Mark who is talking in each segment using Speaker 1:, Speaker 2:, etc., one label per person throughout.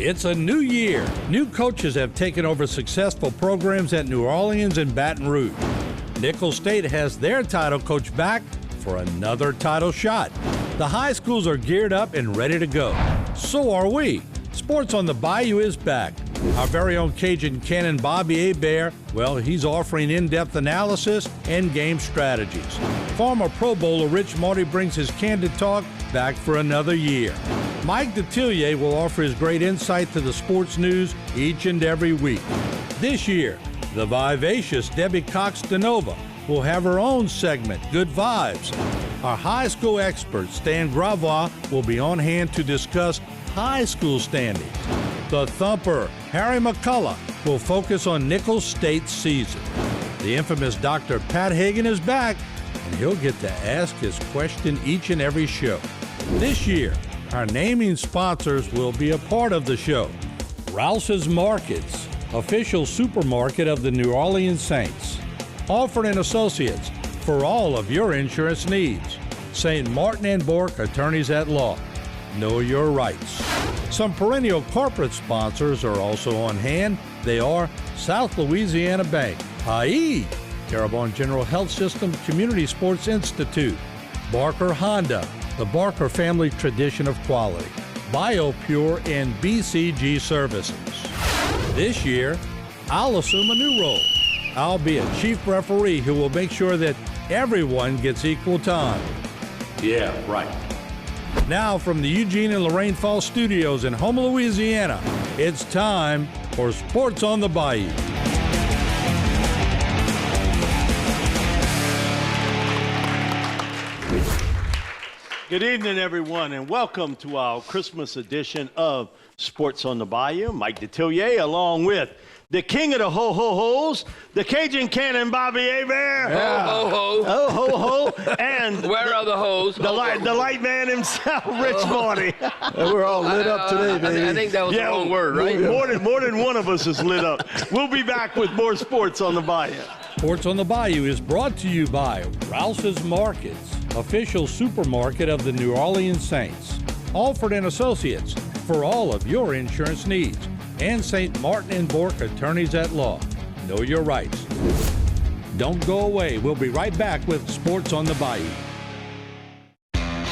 Speaker 1: It's a new year. New coaches have taken over successful programs at New Orleans and Baton Rouge. Nicholls State has their title coach back for another title shot. The high schools are geared up and ready to go. So are we. Sports on the Bayou is back. Our very own Cajun Cannon Bobby Hebert, well, he's offering in-depth analysis and game strategies. Former Pro Bowler Rich Marty brings his candid talk back for another year. Mike Detillier will offer his great insight to the sports news each and every week. This year, the vivacious Debbie Cox DeNova will have her own segment, Good Vibes. Our high school expert, Stan Gravois, will be on hand to discuss high school standings. The thumper, Harry McCullough, will focus on Nicholls State's season. The infamous Dr. Pat Hagan is back, and he'll get to ask his question each and every show. This year, our naming sponsors will be a part of the show. Rouse's Markets, official supermarket of the New Orleans Saints. Alford & Associates, for all of your insurance needs. St. Martin & Bourke, attorneys at law. Know your rights. Some perennial corporate sponsors are also on hand. They are South Louisiana Bank, IE, Terrebonne General Health System Community Sports Institute, Barker Honda, the Barker family tradition of quality, BioPure, and BCG Services. This year, I'll assume a new role. I'll be a chief referee who will make sure that everyone gets equal time.
Speaker 2: Yeah, right.
Speaker 1: Now from the Eugene and Lorraine Falls studios in Houma, Louisiana, it's time for Sports on the Bayou.
Speaker 2: Good evening, everyone, and welcome to our Christmas edition of Sports on the Bayou. Mike Detillier, along with the king of the ho-ho-hos, the Cajun Cannon Bobby Hebert.
Speaker 3: Yeah. Ho-ho-ho.
Speaker 2: Ho-ho-ho. And
Speaker 3: where are the hoes?
Speaker 2: The light man himself, Rich Marty.
Speaker 4: We're all lit up today, baby.
Speaker 3: I think that was the wrong word, right?
Speaker 2: More than one of us is lit up. We'll be back with more Sports on the Bayou.
Speaker 1: Sports on the Bayou is brought to you by Rouse's Markets, official supermarket of the New Orleans Saints. Alford & Associates, for all of your insurance needs. And St. Martin & Bourke, attorneys at law. Know your rights. Don't go away. We'll be right back with Sports on the Bayou.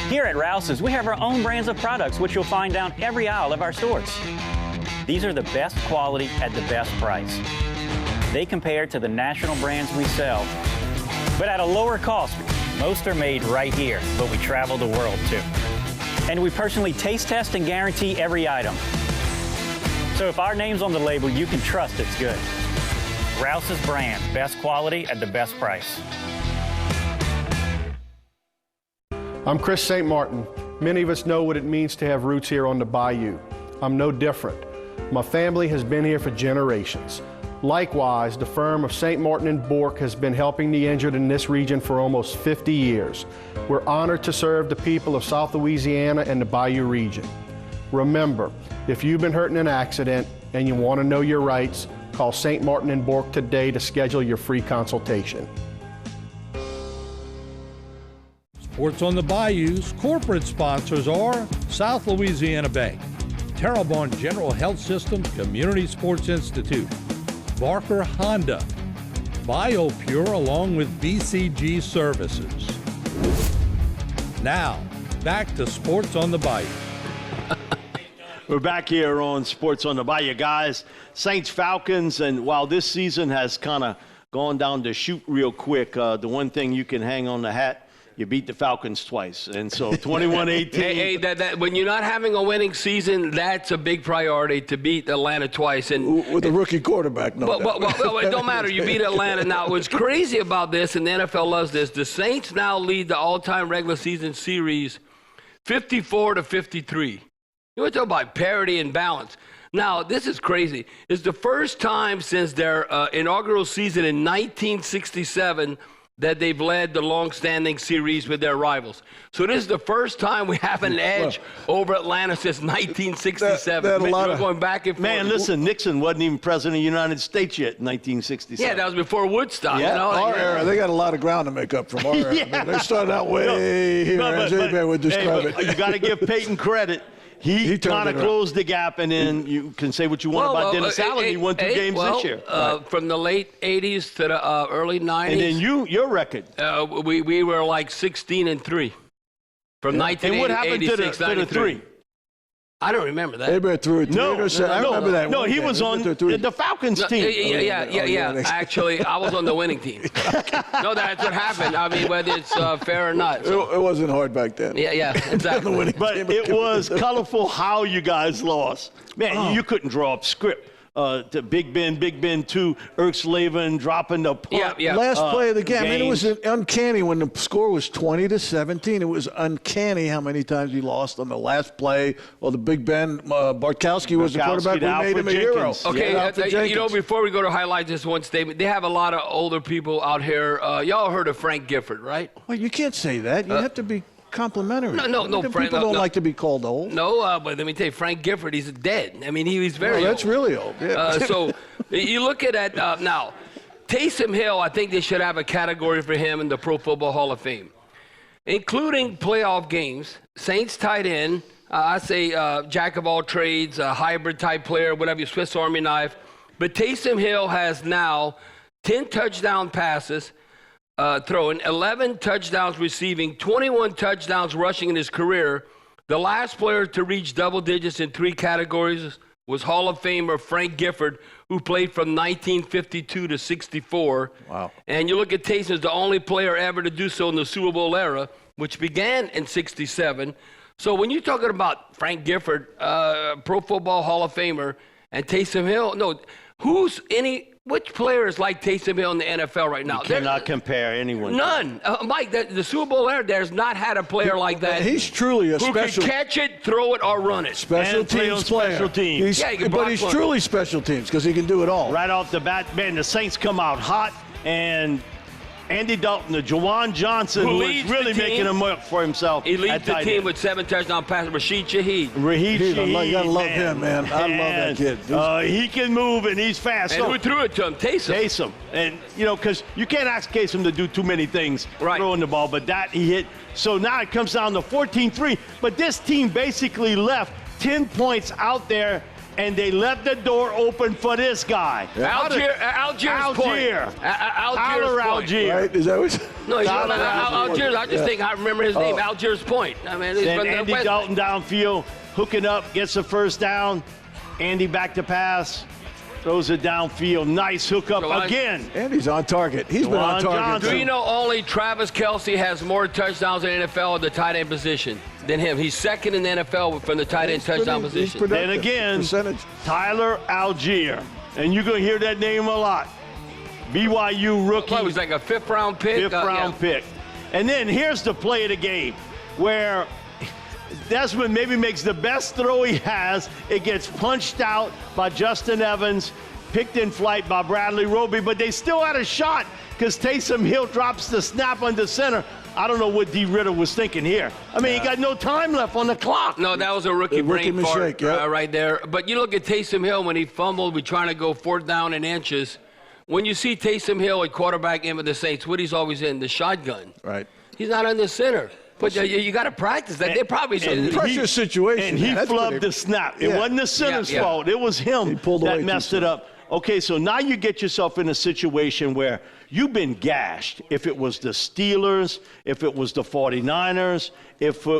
Speaker 5: Here at Rouse's, we have our own brands of products, which you'll find down every aisle of our stores. These are the best quality at the best price. They compare to the national brands we sell, but at a lower cost. Most are made right here, but we travel the world too. And we personally taste test and guarantee every item. So if our name's on the label, you can trust it's good. Rouse's brand, best quality at the best price.
Speaker 4: I'm Chris St. Martin. Many of us know what it means to have roots here on the Bayou. I'm no different. My family has been here for generations. Likewise, the firm of St. Martin & Bourke has been helping the injured in this region for almost 50 years. We're honored to serve the people of South Louisiana and the Bayou region. Remember, if you've been hurt in an accident and you want to know your rights, call St. Martin & Bourke today to schedule your free consultation.
Speaker 1: Sports on the Bayou's corporate sponsors are South Louisiana Bank, Terrebonne General Health System Community Sports Institute, Barker Honda, BioPure, along with BCG Services. Now, back to Sports on the Bayou.
Speaker 2: We're back here on Sports on the Bayou, guys. Saints Falcons, and while this season has kind of gone down the chute real quick, the one thing you can hang on the hat, you beat the Falcons twice. And so 21-18.
Speaker 3: Hey, when you're not having a winning season, that's a big priority, to beat Atlanta twice. And
Speaker 4: with a rookie quarterback, no doubt.
Speaker 3: Well, it don't matter. You beat Atlanta. Now, what's crazy about this, and the NFL loves this, the Saints now lead the all-time regular season series 54-53. You want to talk about parity and balance. Now, this is crazy. It's the first time since their inaugural season in 1967 that they've led the long-standing series with their rivals. So this is the first time we have an edge over Atlanta since 1967. We're going back and forth.
Speaker 2: Man, listen, Nixon wasn't even president of the United States yet in 1967.
Speaker 3: Yeah, that was before Woodstock.
Speaker 2: Yeah,
Speaker 3: you know?
Speaker 4: Our era, they got a lot of ground to make up from our era. I mean, they started out way here, as Hebert would describe it.
Speaker 2: You got to give Peyton credit. he
Speaker 6: turned
Speaker 2: kind of
Speaker 6: it around.
Speaker 2: closed the gap, and then you can say what you want about Dennis Allen. He won 2 games this year.
Speaker 3: From the late 80s to the early 90s.
Speaker 2: And then your record.
Speaker 3: We were like 16-3. From 1986,
Speaker 2: And what happened to the 3?
Speaker 3: I don't remember that.
Speaker 6: They went through it.
Speaker 2: No,
Speaker 6: I remember that.
Speaker 2: No,
Speaker 6: one
Speaker 2: he
Speaker 6: game.
Speaker 2: was
Speaker 6: They
Speaker 2: on
Speaker 6: went through
Speaker 2: the Falcons team.
Speaker 3: Yeah. Actually, I was on the winning team. No, that's what happened. I mean, whether it's fair or not. So.
Speaker 6: It wasn't hard back then.
Speaker 3: Yeah, exactly.
Speaker 2: But it was colorful how you guys lost. Man, you couldn't draw up script. To Big Ben 2, Erxleben dropping the punt.
Speaker 6: Last play of the game. I mean, it
Speaker 2: games.
Speaker 6: was uncanny when the score was 20-17. It was uncanny how many times he lost on the last play. Well, the Big Ben, Bartkowski was the quarterback. We made him a hero.
Speaker 3: Okay, you know, before we go to highlight just one statement, they have a lot of older people out here. Y'all heard of Frank Gifford, right?
Speaker 6: Well, you can't say that. You have to be complimentary.
Speaker 3: No, Frank.
Speaker 6: People don't like to be called old.
Speaker 3: No, but let me tell you, Frank Gifford, he's dead. I mean, he's very
Speaker 6: that's
Speaker 3: old.
Speaker 6: really old. Yeah.
Speaker 3: So you look at that now. Taysom Hill, I think they should have a category for him in the Pro Football Hall of Fame, including playoff games. Saints tight end, I say jack of all trades, a hybrid type player, whatever, Swiss Army knife. But Taysom Hill has now 10 touchdown passes. Throwing 11 touchdowns receiving, 21 touchdowns rushing in his career. The last player to reach double digits in 3 categories was Hall of Famer Frank Gifford, who played from 1952 to 64. Wow. And you look at Taysom as the only player ever to do so in the Super Bowl era, which began in 67. So when you're talking about Frank Gifford, Pro Football Hall of Famer, and Taysom Hill, which player is like Taysom Hill in the NFL right now?
Speaker 2: You cannot compare anyone.
Speaker 3: None. Mike, the Super Bowl era there's not had a player like that.
Speaker 6: He's truly a special.
Speaker 3: Who can catch it, throw it, or run it.
Speaker 6: Special teams player.
Speaker 2: Special teams.
Speaker 6: But he's truly special teams because he can do it all.
Speaker 2: Right off the bat, man, the Saints come out hot, and Andy Dalton, the Juwan Johnson, who is really making a mark for himself.
Speaker 3: He leads the team with 7 touchdown passes. Rashid Shaheed.
Speaker 6: You gotta love him, man. I love that kid.
Speaker 2: He can move and he's fast.
Speaker 3: And who threw it to him? Taysom.
Speaker 2: And because you can't ask Taysom to do too many things throwing the ball, but that he hit. So now it comes down to 14-3. But this team basically left 10 points out there. And they left the door open for this guy.
Speaker 3: Algier.
Speaker 6: Right? Is that what?
Speaker 3: No, Algier. I just think I remember his name, Algier's Point. I mean, he's
Speaker 2: then
Speaker 3: from
Speaker 2: Andy Dalton downfield, hooking up, gets the first down. Andy back to pass, throws it downfield. Nice hookup again.
Speaker 6: Andy's on target. He's been on target.
Speaker 2: Johnson.
Speaker 3: Do you know only Travis Kelce has more touchdowns in the NFL at the tight end position than him? He's second in the NFL from the tight end touchdown position.
Speaker 2: Then again, Tyler Algier. And you're going to hear that name a lot. BYU rookie.
Speaker 3: He was like a 5th round pick.
Speaker 2: Fifth round pick. And then here's the play of the game where Desmond maybe makes the best throw he has. It gets punched out by Justin Evans, picked in flight by Bradley Roby, but they still had a shot because Taysom Hill drops the snap under center. I don't know what D. Ritter was thinking here. I mean, he got no time left on the clock.
Speaker 3: No, that was a rookie brain fart right there. But you look at Taysom Hill when he fumbled, we're trying to go 4th down and inches. When you see Taysom Hill at quarterback in with the Saints, what he's always in, the shotgun.
Speaker 6: Right.
Speaker 3: He's not in the center. But you got to practice that. They probably should.
Speaker 6: Pressure situation.
Speaker 2: And he flubbed the snap. It wasn't the center's fault. It was him that messed it up. Okay, so now you get yourself in a situation where you've been gashed. If it was the Steelers, if it was the 49ers,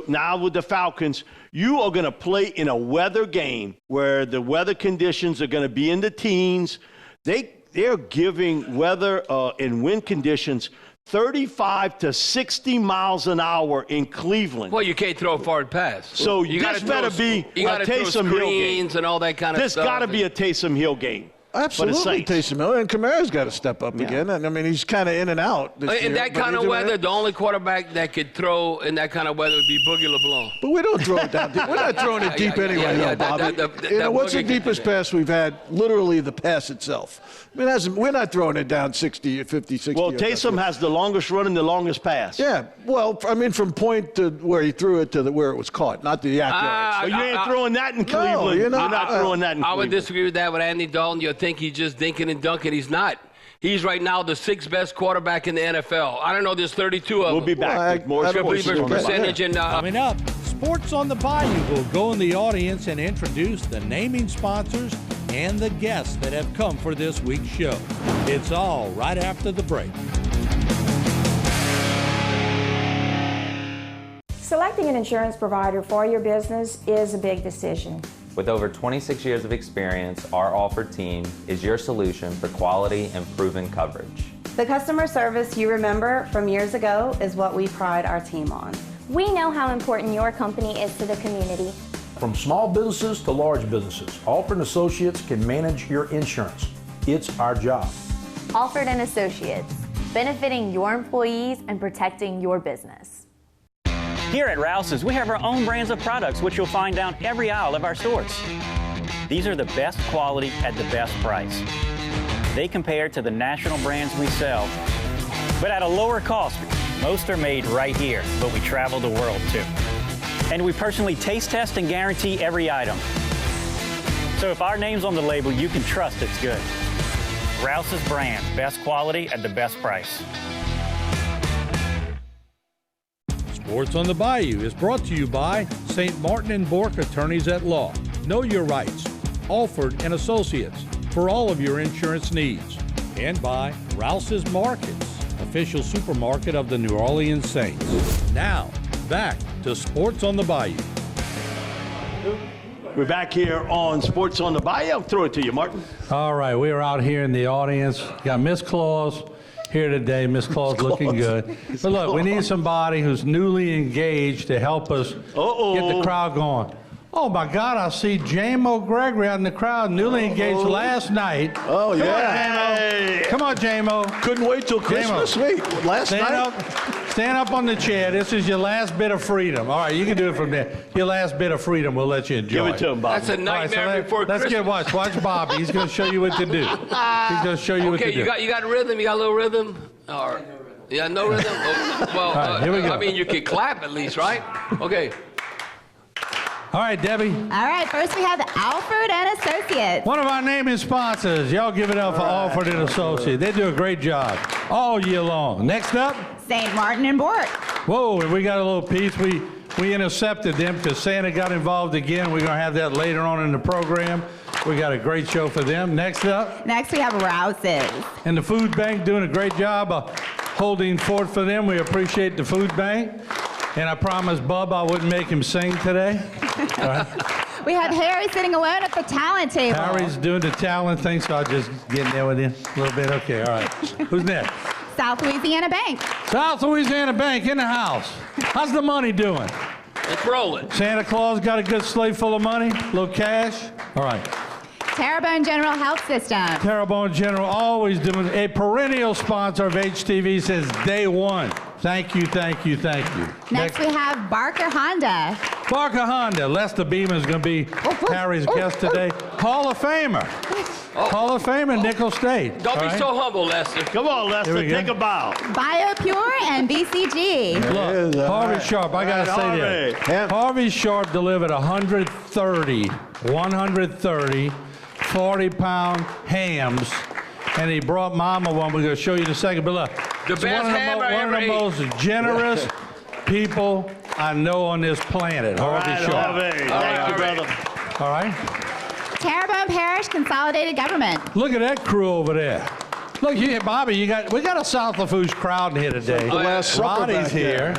Speaker 2: now with the Falcons, you are going to play in a weather game where the weather conditions are going to be in the teens. They're giving weather and wind conditions 35 to 60 miles an hour in Cleveland.
Speaker 3: Well, you can't throw a forward pass.
Speaker 2: So this better be a Taysom Hill game.
Speaker 3: And all that kind of stuff.
Speaker 2: This got to be a Taysom Hill game.
Speaker 6: Absolutely, Taysom Hill. And Kamara's got to step up again. And I mean, he's kind of in and out this year.
Speaker 3: In that kind of weather, the only quarterback that could throw in that kind of weather would be Boogie LeBlanc.
Speaker 6: But we don't throw it down deep. We're not throwing it deep anyway, though, Bobby. What's the deepest pass we've had? Literally the pass itself. I mean, we're not throwing it down 50, 60.
Speaker 2: Well, Taysom has the longest run and the longest pass.
Speaker 6: Yeah. Well, I mean, from point to where he threw it to where it was caught, not the yak yards.
Speaker 2: Well, you ain't throwing that in Cleveland.
Speaker 6: No, you're
Speaker 2: not throwing that in Cleveland.
Speaker 3: I would disagree with that with Andy Dalton. You'll think he's just dinking and dunking. He's not. He's right now the 6th best quarterback in the NFL. I don't know, there's 32 of them.
Speaker 2: We'll be back with more
Speaker 3: percentage. And
Speaker 1: Coming up, Sports on the Bayou will go in the audience and introduce the naming sponsors and the guests that have come for this week's show. It's all right after the break.
Speaker 7: Selecting an insurance provider for your business is a big decision.
Speaker 8: With over 26 years of experience, our Alford team is your solution for quality and proven coverage.
Speaker 9: The customer service you remember from years ago is what we pride our team on.
Speaker 10: We know how important your company is to the community.
Speaker 11: From small businesses to large businesses, Alford & Associates can manage your insurance. It's our job.
Speaker 10: Alford & Associates, benefiting your employees and protecting your business.
Speaker 5: Here at Rouse's, we have our own brands of products, which you'll find down every aisle of our stores. These are the best quality at the best price. They compare to the national brands we sell, but at a lower cost. Most are made right here, but we travel the world too. And we personally taste test and guarantee every item. So if our name's on the label, you can trust it's good. Rouse's brand, best quality at the best price.
Speaker 1: Sports on the Bayou is brought to you by St. Martin and Bourke Attorneys at Law. Know your rights. Alford and Associates for all of your insurance needs. And by Rouse's Markets, official supermarket of the New Orleans Saints. Now, back to Sports on the Bayou.
Speaker 2: We're back here on Sports on the Bayou. I'll throw it to you, Martin.
Speaker 1: All right, we are out here in the audience. Got Miss Claus here today. Miss Claus looking good. But look, we need somebody who's newly engaged to help us get the crowd going. Oh my God, I see J-Mo Gregory out in the crowd, newly engaged last night.
Speaker 6: Oh, yeah.
Speaker 1: Come on, J-Mo.
Speaker 6: Couldn't wait till Christmas. Wait, last night?
Speaker 1: Stand up on the chair. This is your last bit of freedom. All right, you can do it from there. Your last bit of freedom, we'll let you enjoy.
Speaker 2: Give it to him, Bobby.
Speaker 3: That's a nightmare before Christmas.
Speaker 1: Let's watch Bobby. He's going to show you what to do. He's going to show you what to do.
Speaker 3: Okay, you got rhythm? You got a little rhythm? Or, yeah, no rhythm? Oh, well,
Speaker 1: right, here we go.
Speaker 3: I mean, you can clap at least, right? Okay.
Speaker 1: All right, Debbie.
Speaker 12: All right, first we have Alford & Associates.
Speaker 1: One of our naming sponsors. Y'all give it up for Alford & Associates. They do a great job all year long. Next up.
Speaker 12: St. Martin and Bourke.
Speaker 1: Whoa, and we got a little piece. We intercepted them because Santa got involved again. We're going to have that later on in the program. We got a great show for them. Next up.
Speaker 12: Next we have Rouse's.
Speaker 1: And the food bank doing a great job of holding fort for them. We appreciate the food bank. And I promised Bub I wouldn't make him sing today. All right.
Speaker 12: We have Harry sitting alone at the talent table.
Speaker 1: Harry's doing the talent thing, so I'll just get in there with him a little bit. Okay, all right. Who's next?
Speaker 12: South Louisiana Bank.
Speaker 1: South Louisiana Bank in the house. How's the money doing?
Speaker 3: It's rolling.
Speaker 1: Santa Claus got a good sleigh full of money? A little cash? All right.
Speaker 12: Terrebonne General Health System.
Speaker 1: Terrebonne General always doing a perennial sponsor of HTV since day one. Thank you, thank you, thank you.
Speaker 12: Next we have Barker Honda.
Speaker 1: Barker Honda. Lester Beamer is going to be Harry's guest today. Hall of Famer. Hall of Famer, Nickel State.
Speaker 3: Don't be so humble, Lester.
Speaker 2: Come on, Lester, take a bow.
Speaker 12: BioPure and BCG.
Speaker 1: Look, Harvey Sharp, I got to say this. Harvey Sharp delivered 130 40-pound hams, and he brought Mama one. We're going to show you in a second. But look,
Speaker 3: The best ham I
Speaker 1: one of the most generous people I know on this planet. Harvey Sharp.
Speaker 2: Thank you, brother.
Speaker 1: All right.
Speaker 12: Terrebonne Parish Consolidated Government.
Speaker 1: Look at that crew over there. Look, Bobby, we got a South Lafourche crowd here today. Ronnie's here.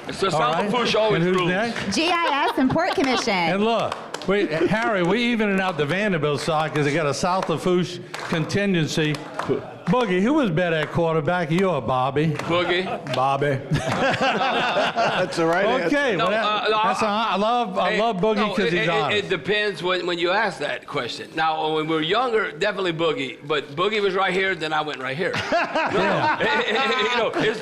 Speaker 3: It's the South Lafourche always
Speaker 1: and who's
Speaker 3: rules.
Speaker 1: next?
Speaker 12: GIS and Port Commission.
Speaker 1: And look, Harry, we evening out the Vanderbilt side because they got a South Lafourche contingency. Boogie, who was better at quarterback, you or Bobby?
Speaker 3: Boogie.
Speaker 1: Bobby.
Speaker 6: That's the right answer.
Speaker 1: Okay, well, I love Boogie because he's honest.
Speaker 3: It depends when you ask that question. Now, when we were younger, definitely Boogie. But Boogie was right here, then I went right here. It's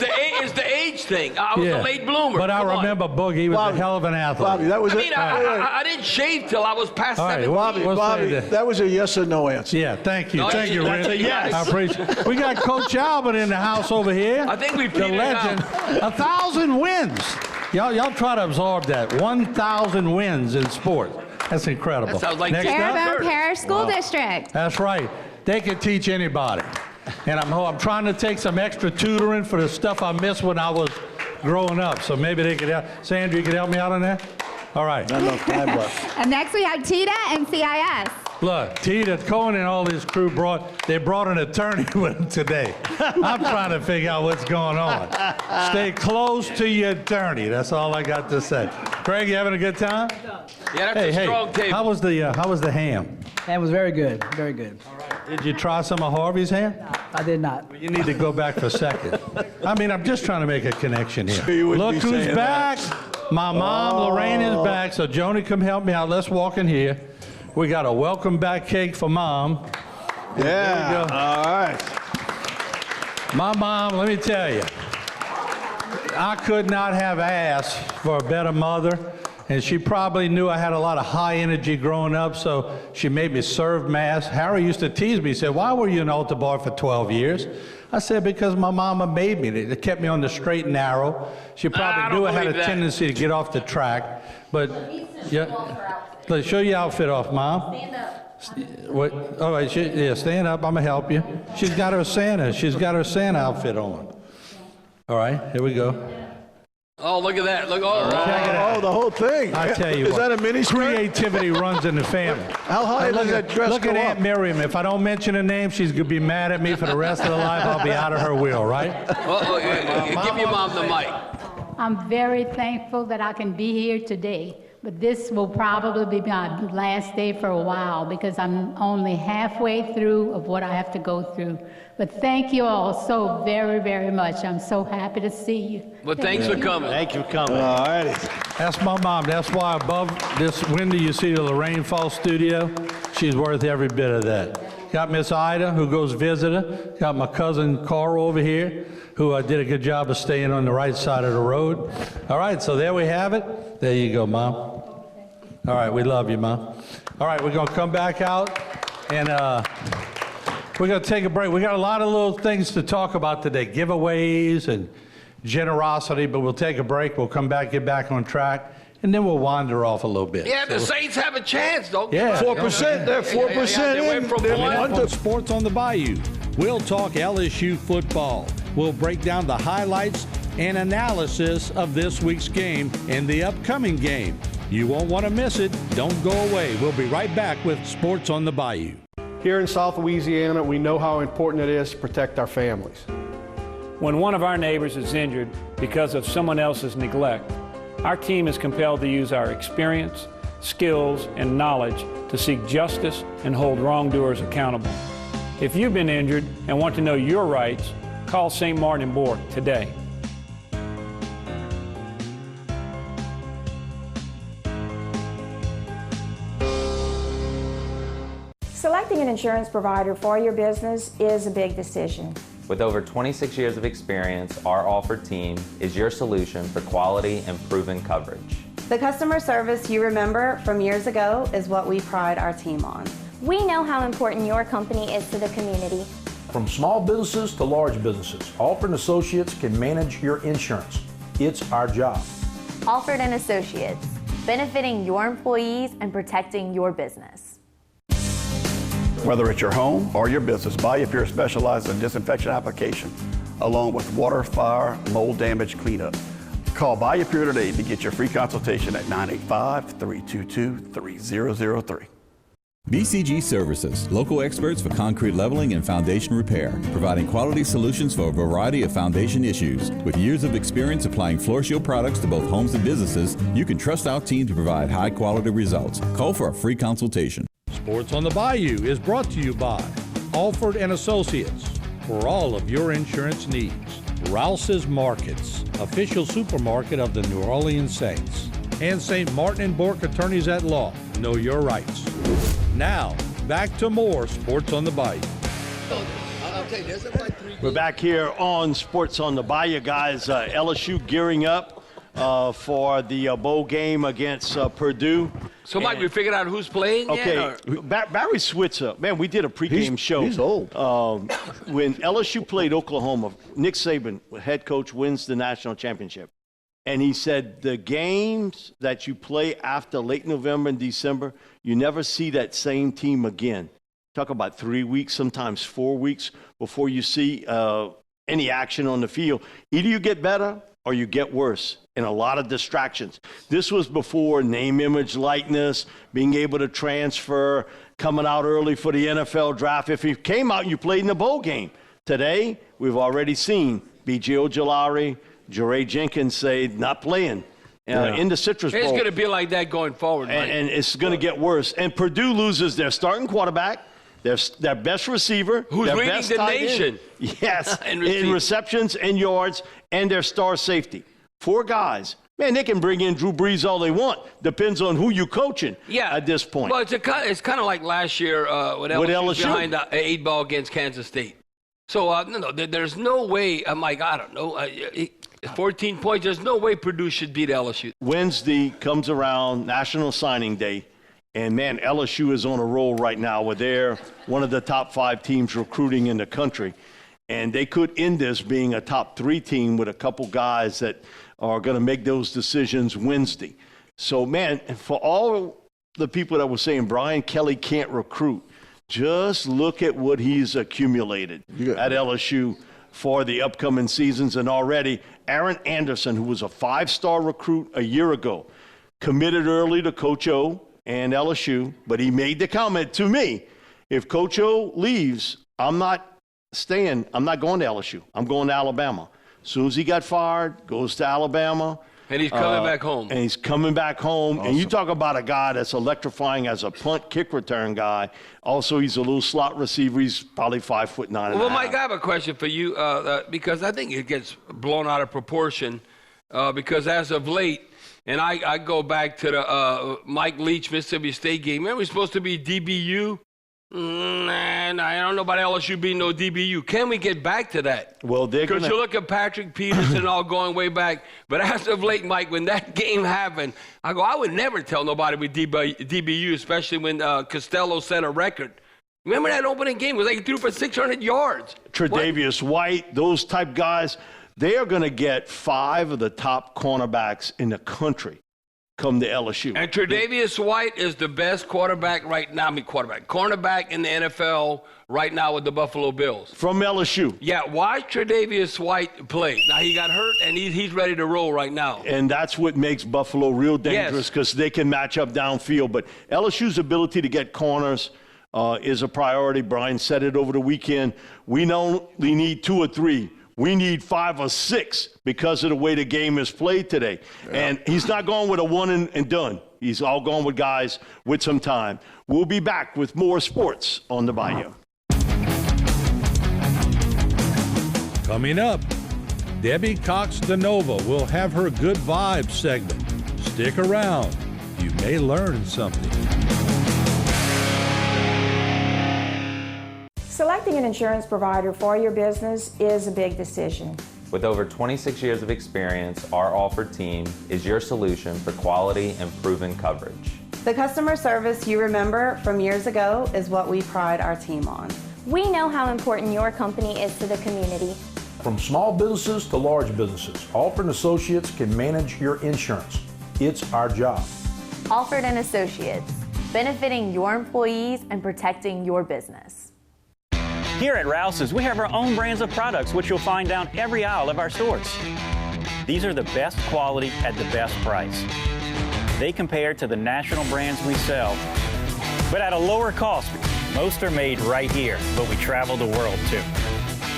Speaker 3: the age thing. I was a late bloomer.
Speaker 1: But I remember Boogie. He was a hell of an athlete.
Speaker 6: Bobby, that was
Speaker 3: I didn't shave till I was past 17.
Speaker 6: Bobby, that was a yes or no answer.
Speaker 1: Yeah, thank you. Thank you, Rick.
Speaker 2: That's a yes.
Speaker 1: I appreciate it. We got Coach Albert in the house over here.
Speaker 3: I think we
Speaker 1: the
Speaker 3: petered
Speaker 1: legend.
Speaker 3: out.
Speaker 1: 1,000 wins. Y'all try to absorb that. 1,000 wins in sports. That's incredible.
Speaker 3: That sounds like
Speaker 12: Terrebonne Parish School District.
Speaker 1: That's right. They can teach anybody. And I'm trying to take some extra tutoring for the stuff I missed when I was growing up. So maybe they could help. Sandra, you could help me out on that? All right.
Speaker 6: Not enough time left.
Speaker 12: And next we have TITA and CIS.
Speaker 1: Look, Tita, Cohen and all his crew brought an attorney with them today. I'm trying to figure out what's going on. Stay close to your attorney. That's all I got to say. Craig, you having a good time?
Speaker 3: Yeah, that's a strong table.
Speaker 1: How was the ham?
Speaker 13: Ham was very good, very good.
Speaker 1: Did you try some of Harvey's ham?
Speaker 13: I did not.
Speaker 1: Well, you need to go back for second. I mean, I'm just trying to make a connection here. Look who's back. My mom, Lorraine, is back. So, Joni, come help me out. Let's walk in here. We got a welcome back cake for Mom.
Speaker 6: Yeah, all right.
Speaker 1: My mom, let me tell you, I could not have asked for a better mother. And she probably knew I had a lot of high energy growing up, so she made me serve Mass. Harry used to tease me. He said, why were you an altar boy for 12 years? I said, because my mama made me. It kept me on the straight and narrow. She probably knew I had a tendency to get off the track. But, yeah, let's show your outfit off, Mom. Stand up. What? All right, stand up. I'm going to help you. She's got her Santa outfit on. All right, here we go.
Speaker 3: Oh, look at that. Look,
Speaker 6: Oh, the whole thing.
Speaker 1: I tell you
Speaker 6: Is
Speaker 1: what,
Speaker 6: that a mini skirt?
Speaker 1: Creativity runs in the family.
Speaker 6: How high does that dress
Speaker 1: Look
Speaker 6: go
Speaker 1: at
Speaker 6: up?
Speaker 1: Aunt Miriam. If I don't mention her name, she's going to be mad at me for the rest of her life. I'll be out of her will, right?
Speaker 3: Give your mom the mic.
Speaker 14: I'm very thankful that I can be here today, but this will probably be my last day for a while because I'm only halfway through of what I have to go through. But thank you all so very, very much. I'm so happy to see you.
Speaker 3: Well, thanks for coming.
Speaker 2: Thank you for coming.
Speaker 6: All righty.
Speaker 1: That's my mom. That's why above this window you see the Lorraine Falls studio. She's worth every bit of that. Got Miss Ida, who goes visit her. Got my cousin Carl over here, who did a good job of staying on the right side of the road. All right, so there we have it. There you go, Mom. All right, we love you, Mom. All right, we're going to come back out, and we're going to take a break. We got a lot of little things to talk about today, giveaways and generosity, but we'll take a break. We'll come back, get back on track, and then we'll wander off a little bit.
Speaker 3: Yeah, the Saints have a chance, don't
Speaker 1: Yeah.
Speaker 6: 4%. They're 4%
Speaker 3: They went from one
Speaker 1: On Sports on the Bayou, we'll talk LSU football. We'll break down the highlights and analysis of this week's game and the upcoming game. You won't want to miss it. Don't go away. We'll be right back with Sports on the Bayou.
Speaker 4: Here in South Louisiana, we know how important it is to protect our families.
Speaker 15: When one of our neighbors is injured because of someone else's neglect, our team is compelled to use our experience, skills, and knowledge to seek justice and hold wrongdoers accountable. If you've been injured and want to know your rights, call St. Martin and Bourke today.
Speaker 7: Selecting an insurance provider for your business is a big decision.
Speaker 8: With over 26 years of experience, our Alford team is your solution for quality and proven coverage.
Speaker 9: The customer service you remember from years ago is what we pride our team on.
Speaker 10: We know how important your company is to the community.
Speaker 11: From small businesses to large businesses, Alford & Associates can manage your insurance. It's our job.
Speaker 10: Alford & Associates, benefiting your employees and protecting your business.
Speaker 16: Whether it's your home or your business, Bayou specializes in disinfection application, along with water, fire, mold damage cleanup. Call Bayou today to get your free consultation at 985-322-3003.
Speaker 17: BCG Services, local experts for concrete leveling and foundation repair, providing quality solutions for a variety of foundation issues. With years of experience applying Floor Shield products to both homes and businesses, you can trust our team to provide high-quality results. Call for a free consultation.
Speaker 1: Sports on the Bayou is brought to you by Alford & Associates for all of your insurance needs. Rouse's Markets, official supermarket of the New Orleans Saints. And St. Martin and Bourke Attorneys at Law. Know your rights. Now, back to more Sports on the Bayou.
Speaker 2: We're back here on Sports on the Bayou, guys. LSU gearing up for the bowl game against Purdue.
Speaker 3: So, Mike, we figured out who's playing
Speaker 2: Okay,
Speaker 3: yet,
Speaker 2: Barry Switzer, man, we did a pregame show.
Speaker 6: He's old.
Speaker 2: When LSU played Oklahoma, Nick Saban, head coach, wins the national championship. And he said the games that you play after late November and December, you never see that same team again. Talk about 3 weeks, sometimes 4 weeks before you see any action on the field. Either you get better or you get worse, and a lot of distractions. This was before name, image, likeness, being able to transfer, coming out early for the NFL draft. If you came out, you played in the bowl game. Today, we've already seen B.J. Ojolari, Jeray Jenkins say not playing in the Citrus Bowl.
Speaker 3: It's going to be like that going forward, Mike.
Speaker 2: And it's going to get worse. And Purdue loses their starting quarterback, their best receiver,
Speaker 3: who's
Speaker 2: their
Speaker 3: leading
Speaker 2: best
Speaker 3: the
Speaker 2: tight
Speaker 3: nation.
Speaker 2: End, yes, in receptions and yards, and their star safety. 4 guys. Man, they can bring in Drew Brees all they want. Depends on who you coaching at this point.
Speaker 3: Well, it's kind of like last year with LSU behind the 8-ball against Kansas State. So, there's no way. I'm like, I don't know. 14 points. There's no way Purdue should beat LSU.
Speaker 2: Wednesday comes around, National Signing Day. And, man, LSU is on a roll right now where they're one of the top 5 teams recruiting in the country. And they could end this being a top 3 team with a couple guys that are going to make those decisions Wednesday. So, man, for all the people that were saying Brian Kelly can't recruit, just look at what he's accumulated at LSU for the upcoming seasons. And already Aaron Anderson, who was a 5-star recruit a year ago, committed early to Coach O and LSU, but he made the comment to me, if Coach O leaves, I'm not staying. I'm not going to LSU. I'm going to Alabama. As soon as he got fired, goes to Alabama.
Speaker 3: And he's coming back home.
Speaker 2: And he's coming back home.
Speaker 6: Awesome.
Speaker 2: And you talk about a guy that's electrifying as a punt kick return guy. Also, he's a little slot receiver. He's probably 5'9".
Speaker 3: Well, Mike, I have a question for you because I think it gets blown out of proportion because as of late, and I go back to the Mike Leach Mississippi State game. Remember, it's supposed to be DBU? And I don't know about LSU being no DBU. Can we get back to that?
Speaker 2: Well,
Speaker 3: because you look at Patrick Peterson all going way back. But as of late, Mike, when that game happened, I would never tell nobody with DBU, especially when Costello set a record. Remember that opening game? It was like he threw for 600 yards.
Speaker 2: Tre'Davious White, those type guys, they are going to get 5 of the top cornerbacks in the country come to LSU.
Speaker 3: And Tre'Davious White is the best quarterback right now. Cornerback in the NFL right now with the Buffalo Bills.
Speaker 2: From LSU.
Speaker 3: Yeah, watch Tre'Davious White play. Now, he got hurt, and he's ready to roll right now.
Speaker 2: And that's what makes Buffalo real dangerous because they can match up downfield. But LSU's ability to get corners is a priority. Brian said it over the weekend. We not only need 2 or 3. We need 5 or 6 because of the way the game is played today. Yeah. And he's not going with a one and done. He's all going with guys with some time. We'll be back with more sports on the Bayou.
Speaker 1: Coming up, Debbie Cox DeNova will have her Good Vibes segment. Stick around. You may learn something.
Speaker 7: Selecting an insurance provider for your business is a big decision.
Speaker 8: With over 26 years of experience, our Alford team is your solution for quality and proven coverage.
Speaker 9: The customer service you remember from years ago is what we pride our team on.
Speaker 10: We know how important your company is to the community.
Speaker 11: From small businesses to large businesses, Alford & Associates can manage your insurance. It's our job.
Speaker 10: Alford & Associates, benefiting your employees and protecting your business.
Speaker 5: Here at Rouse's, we have our own brands of products which you'll find down every aisle of our stores. These are the best quality at the best price. They compare to the national brands we sell, but at a lower cost. Most are made right here, but we travel the world too.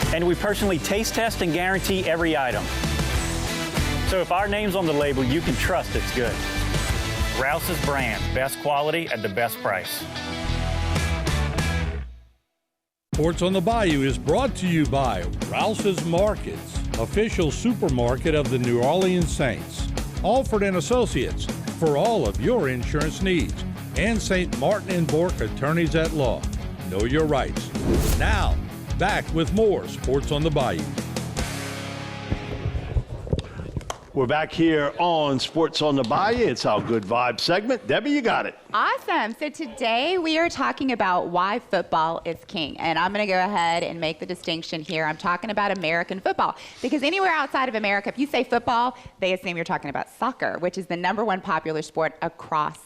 Speaker 5: And we personally taste test and guarantee every item. So if our name's on the label, you can trust it's good. Rouse's brand, best quality at the best price.
Speaker 1: Sports on the Bayou is brought to you by Rouse's Markets, official supermarket of the New Orleans Saints. Alford & Associates, for all of your insurance needs. And St. Martin & Bork, attorneys at law. Know your rights. Now, back with more Sports on the Bayou.
Speaker 2: We're back here on Sports on the Bayou. It's our Good Vibes segment. Debbie, you got it.
Speaker 12: Awesome. So today we are talking about why football is king. And I'm going to go ahead and make the distinction here. I'm talking about American football. Because anywhere outside of America, if you say football, they assume you're talking about soccer, which is the #1 popular sport across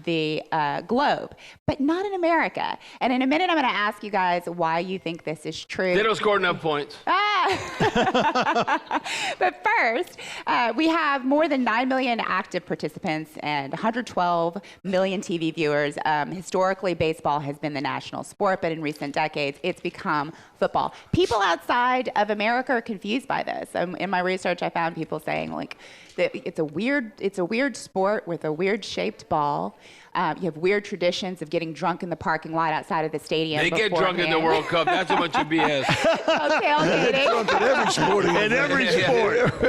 Speaker 12: the globe, but not in America. And in a minute, I'm going to ask you guys why you think this is true.
Speaker 3: They don't score enough points.
Speaker 12: But first, we have more than 9 million active participants and 112 million TV viewers. Historically, baseball has been the national sport, but in recent decades, it's become football. People outside of America are confused by this. In my research, I found people saying, like, that it's a weird sport with a weird-shaped ball. You have weird traditions of getting drunk in the parking lot outside of the stadium.
Speaker 3: They get drunk in the World Cup. That's a bunch of BS.
Speaker 12: Tailgating.
Speaker 6: Drunk in every sport.
Speaker 2: In every sport.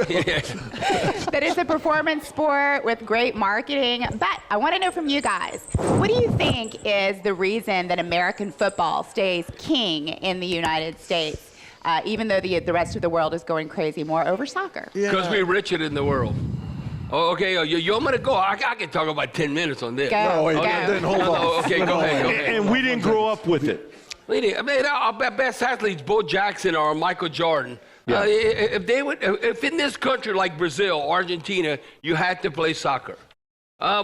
Speaker 12: That it's a performance sport with great marketing. But I want to know from you guys, what do you think is the reason that American football stays king in the United States? Even though the rest of the world is going crazy more over soccer.
Speaker 3: Because we're richer than the world. Oh, okay, you want me to go? I can talk about 10 minutes on this.
Speaker 12: Go,
Speaker 6: wait,
Speaker 12: go.
Speaker 6: then hold on.
Speaker 3: Okay, go ahead.
Speaker 2: And we didn't grow up with it.
Speaker 3: I mean, our best athletes, Bo Jackson or Michael Jordan.
Speaker 2: Yeah.
Speaker 3: If in this country like Brazil, Argentina, you had to play soccer,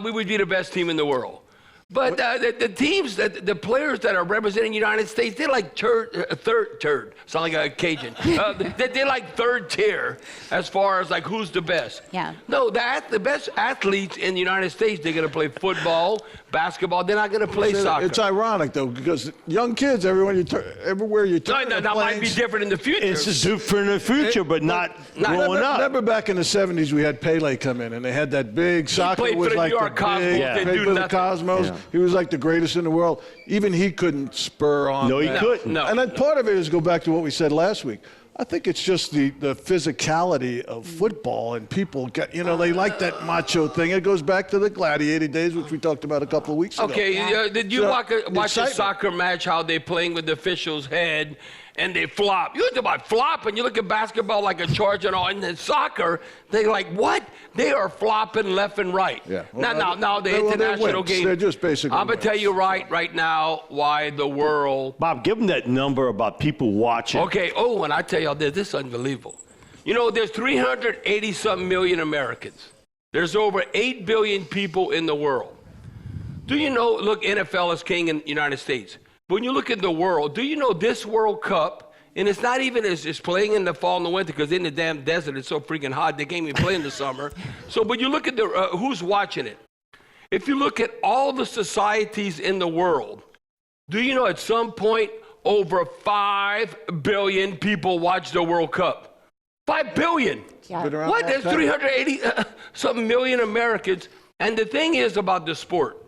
Speaker 3: we would be the best team in the world. But the teams, the players that are representing the United States, they're like third, sound like a Cajun. They're like third tier as far as like who's the best.
Speaker 12: Yeah.
Speaker 3: No, the best athletes in the United States, they're going to play football, basketball. They're not going to play soccer.
Speaker 6: It's ironic, though, because young kids, everywhere you turn,
Speaker 3: that might be different in the future.
Speaker 2: It's just different in the future, but not growing up.
Speaker 6: Remember back in the 70s, we had Pele come in, and they had that big soccer.
Speaker 3: Played for the New York Cosmos.
Speaker 6: Played
Speaker 3: They do
Speaker 6: for the
Speaker 3: nothing.
Speaker 6: Cosmos.
Speaker 2: Yeah.
Speaker 6: He was like the greatest in the world. Even he couldn't spur on.
Speaker 2: No, he
Speaker 6: that.
Speaker 2: couldn't.
Speaker 3: No.
Speaker 6: And then part of it is go back to what we said last week. I think it's just the physicality of football, and people get, they like that macho thing. It goes back to the gladiator days, which we talked about a couple of weeks ago.
Speaker 3: Okay, did you watch a soccer match, how they're playing with the official's head, and they flop? You talk about flop, and you look at basketball like a charge and all, and then soccer, they're like, what? They are flopping left and right.
Speaker 6: Yeah.
Speaker 3: Now the international game.
Speaker 6: They're just basically
Speaker 3: I'm going to tell you right now why the world.
Speaker 2: Bob, give them that number about people watching.
Speaker 3: Okay, and I tell y'all this is unbelievable. There's 380-something million Americans. There's over 8 billion people in the world. Do you know, look, NFL is king in the United States. But when you look at the world, do you know this World Cup, and it's not even as it's playing in the fall and the winter, because in the damn desert it's so freaking hot, they can't even play in the summer. So, but you look at who's watching it. If you look at all the societies in the world, do you know at some point over 5 billion people watch the World Cup? 5 billion.
Speaker 12: Yeah.
Speaker 3: What? There's 380-something million Americans. And the thing is about the sport,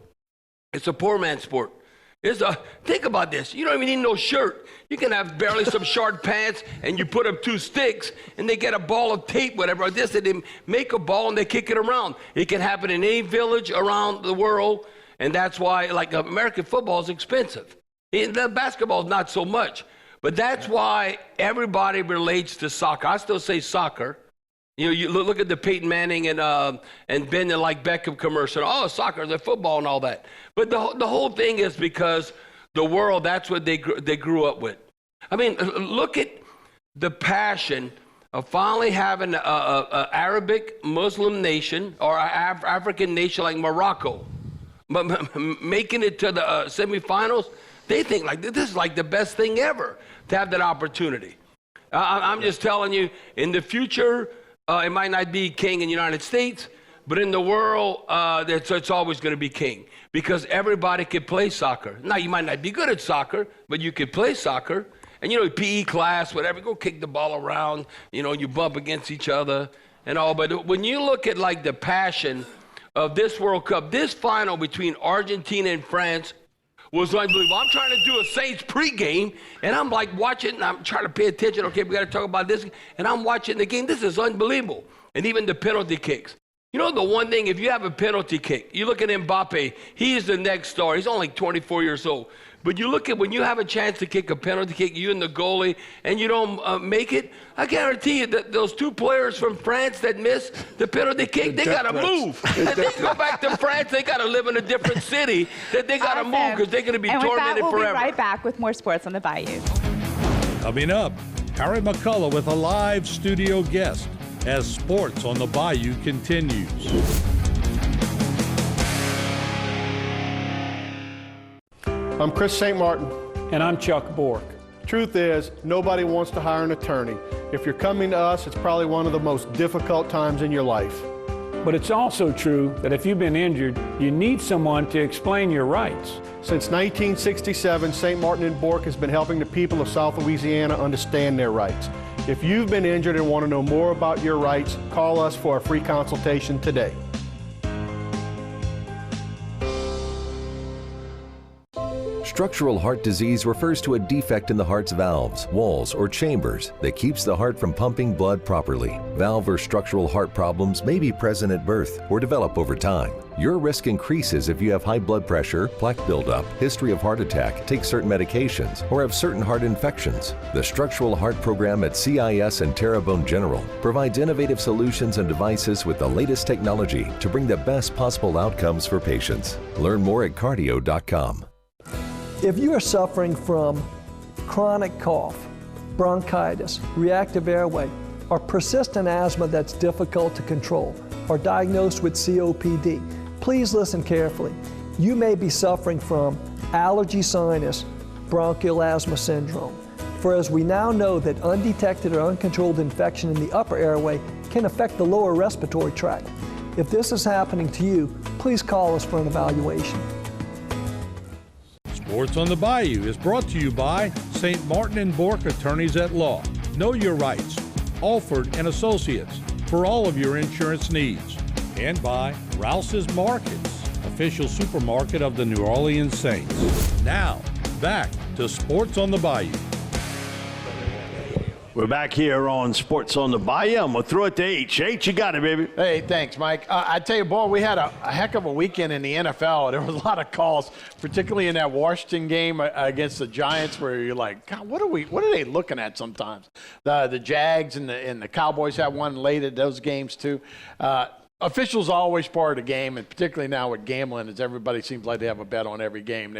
Speaker 3: it's a poor man's sport. Think about this. You don't even need no shirt. You can have barely some short pants, and you put up 2 sticks, and they get a ball of tape, whatever like this, and they make a ball, and they kick it around. It can happen in any village around the world, and that's why, like, American football is expensive. The basketball is not so much. But that's why everybody relates to soccer. I still say soccer. You look at the Peyton Manning and Ben and like Beckham commercial. Oh, soccer is football and all that. But the whole thing is because the world, that's what they grew up with. I mean, look at the passion of finally having an Arabic Muslim nation or an African nation like Morocco, making it to the semifinals. They think like this is like the best thing ever to have that opportunity. I'm just telling you, in the future, it might not be king in the United States, but in the world, it's always going to be king because everybody can play soccer. Now, you might not be good at soccer, but you can play soccer. And, PE class, whatever, go kick the ball around, you bump against each other and all. But when you look at, like, the passion of this World Cup, this final between Argentina and France was unbelievable. I'm trying to do a Saints pregame, and I'm, like, watching, and I'm trying to pay attention. Okay, we got to talk about this. And I'm watching the game. This is unbelievable. And even the penalty kicks. You know, the one thing, if you have a penalty kick, you look at Mbappe, he is the next star. He's only 24 years old. But you look at when you have a chance to kick a penalty kick, you and the goalie, and you don't make it, I guarantee you that those two players from France that missed the penalty kick, they got to move. And they go back to France, they got to live in a different city, that they got to move because they're going to be tormented forever.
Speaker 12: And with that, we'll be right back with more sports on the Bayou.
Speaker 1: Coming up, Harry McCullough with a live studio guest as Sports on the Bayou continues.
Speaker 4: I'm Chris St. Martin.
Speaker 15: And I'm Chuck Bork.
Speaker 4: Truth is, nobody wants to hire an attorney. If you're coming to us, it's probably one of the most difficult times in your life.
Speaker 15: But it's also true that if you've been injured, you need someone to explain your rights.
Speaker 4: Since 1967, St. Martin and Bork has been helping the people of South Louisiana understand their rights. If you've been injured and want to know more about your rights, call us for a free consultation today.
Speaker 18: Structural heart disease refers to a defect in the heart's valves, walls, or chambers that keeps the heart from pumping blood properly. Valve or structural heart problems may be present at birth or develop over time. Your risk increases if you have high blood pressure, plaque buildup, history of heart attack, take certain medications, or have certain heart infections. The Structural Heart Program at CIS and Terrebonne General provides innovative solutions and devices with the latest technology to bring the best possible outcomes for patients. Learn more at cardio.com.
Speaker 19: If you are suffering from chronic cough, bronchitis, reactive airway, or persistent asthma that's difficult to control, or diagnosed with COPD, please listen carefully. You may be suffering from allergy sinus, bronchial asthma syndrome. For as we now know that undetected or uncontrolled infection in the upper airway can affect the lower respiratory tract. If this is happening to you, please call us for an evaluation.
Speaker 1: Sports on the Bayou is brought to you by St. Martin and Bork Attorneys at Law. Know your rights. Alford and Associates for all of your insurance needs. And by Rouse's Markets, official supermarket of the New Orleans Saints. Now, back to Sports on the Bayou.
Speaker 2: We're back here on Sports on the Bayou. I'm going to throw it to H. H, you got it, baby.
Speaker 11: Hey, thanks, Mike. I tell you, boy, we had a heck of a weekend in the NFL. There was a lot of calls, particularly in that Washington game against the Giants, where you're like, God, what are they looking at sometimes? The Jags and the Cowboys had one late at those games, too. Officials are always part of the game, and particularly now with gambling, as everybody seems like they have a bet on every game.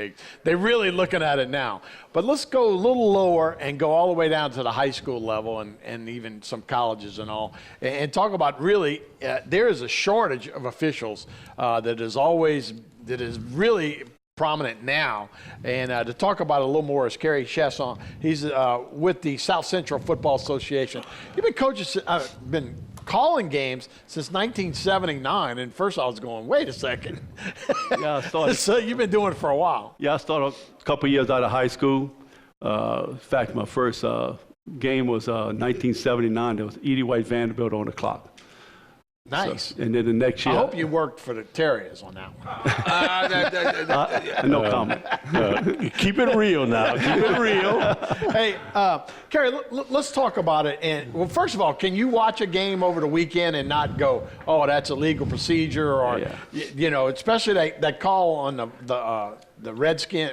Speaker 11: They're really looking at it now. But let's go a little lower and go all the way down to the high school level and even some colleges and all, and talk about really there is a shortage of officials that is really prominent now. And to talk about it a little more is Kerry Chesson. He's with the South Central Football Association. You've been calling games since 1979, and first I was going, wait a second.
Speaker 20: Yeah, I started.
Speaker 11: So you've been doing it for a while.
Speaker 20: Yeah, I started a couple years out of high school. In fact, my first game was 1979. There was Edie White Vanderbilt on the clock.
Speaker 11: Nice.
Speaker 20: So, and then the next year.
Speaker 11: I hope you worked for the Terriers on that one.
Speaker 20: No comment.
Speaker 2: Keep it real now. Keep it real.
Speaker 11: Hey, Kerry, let's talk about it. And well, first of all, can you watch a game over the weekend and not go, oh, that's a legal procedure, or you know, especially that call on the Redskins,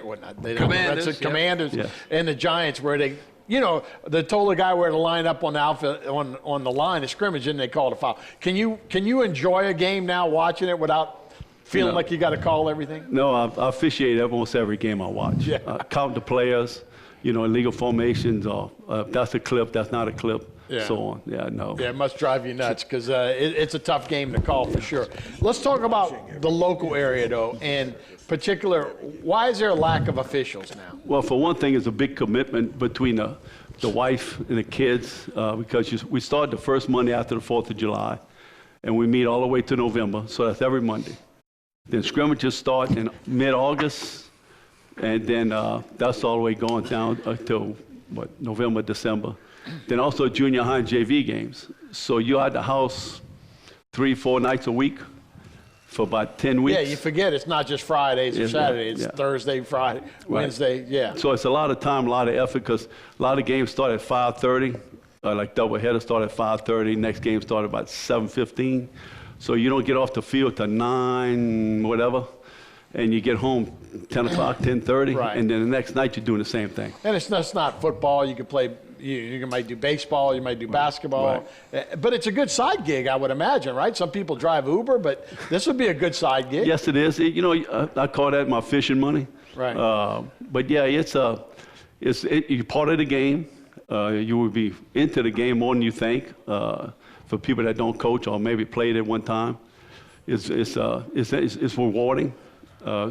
Speaker 11: Commanders, and the Giants, where they. You know, they told the guy where to line up on the on the line of scrimmage, and they called a foul. Can you enjoy a game now watching it without feeling like you got to call everything?
Speaker 20: No, I officiate almost every game I watch.
Speaker 11: Yeah.
Speaker 20: Count the players, you know, illegal formations, or that's a clip, that's not a clip, so on. Yeah, no.
Speaker 11: Yeah, it must drive you nuts because it's a tough game to call for sure. Let's talk about the local area, though, and particular, why is there a lack of officials now?
Speaker 20: Well, for one thing, it's a big commitment between the wife and the kids because we start the first Monday after the 4th of July, and we meet all the way to November, so that's every Monday. Then scrimmages start in mid-August, and then that's all the way going down until, November, December. Then also junior high and JV games. So you're at the house 3-4 nights a week for about 10 weeks.
Speaker 11: Yeah, you forget it's not just Fridays or Saturdays. It's Thursday, Friday, Wednesday,
Speaker 20: So it's a lot of time, a lot of effort, because a lot of games start at 5:30. Like doubleheader start at 5:30. Next game start about 7:15. So you don't get off the field till 9, whatever, and you get home 10 o'clock, 10:30,
Speaker 11: Right.
Speaker 20: and then the next night you're doing the same thing.
Speaker 11: And it's not football. You can play. You might do baseball. You might do basketball. But it's a good side gig, I would imagine, right? Some people drive Uber, but this would be a good side gig.
Speaker 20: Yes, it is. I call that my fishing money.
Speaker 11: Right.
Speaker 20: But yeah, you're part of the game. You will be into the game more than you think. For people that don't coach or maybe played at one time, it's rewarding.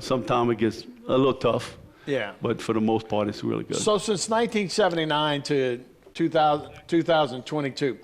Speaker 20: Sometimes it gets a little tough.
Speaker 11: Yeah.
Speaker 20: But for the most part, it's really good.
Speaker 11: So since 1979 to 2022,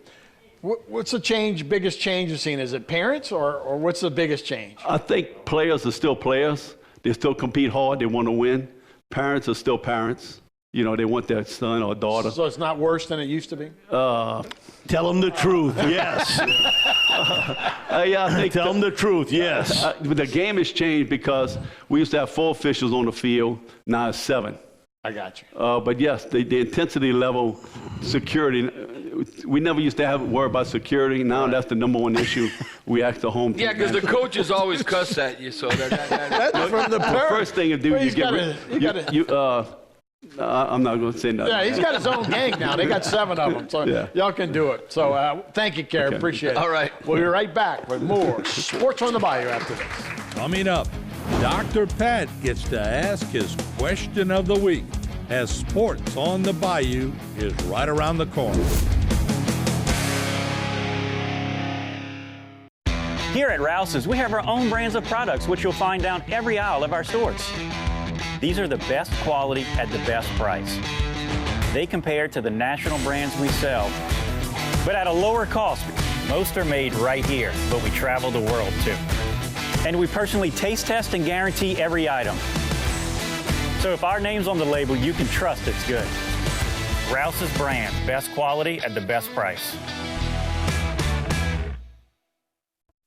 Speaker 11: what's the biggest change you've seen? Is it parents or what's the biggest change?
Speaker 20: I think players are still players. They still compete hard. They want to win. Parents are still parents. They want their son or daughter.
Speaker 11: So it's not worse than it used to be?
Speaker 2: Tell them the truth, yes.
Speaker 20: Yeah, I think
Speaker 2: Tell them the truth, yes.
Speaker 20: But the game has changed because we used to have 4 officials on the field. Now it's 7.
Speaker 11: I got you.
Speaker 20: But yes, the intensity level, security, we never used to worry about security. Now that's the number one issue we ask the home team.
Speaker 3: Yeah, because the coaches always cuss at you. So
Speaker 11: That's from the
Speaker 20: The
Speaker 11: parents.
Speaker 20: first thing you do,
Speaker 11: Well,
Speaker 20: you get I'm not going to say nothing.
Speaker 11: Yeah, he's got his own gang now. They got 7 of them, so y'all can do it. So thank you, Kerry.
Speaker 20: Okay.
Speaker 11: Appreciate it.
Speaker 3: All right.
Speaker 11: We'll be right back with more Sports on the Bayou after this.
Speaker 1: Coming up, Dr. Pat gets to ask his question of the week as Sports on the Bayou is right around the corner.
Speaker 5: Here at Rouse's, we have our own brands of products, which you'll find down every aisle of our stores. These are the best quality at the best price. They compare to the national brands we sell, but at a lower cost. Most are made right here, but we travel the world too. And we personally taste test and guarantee every item. So if our name's on the label, you can trust it's good. Rouse's brand, best quality at the best price.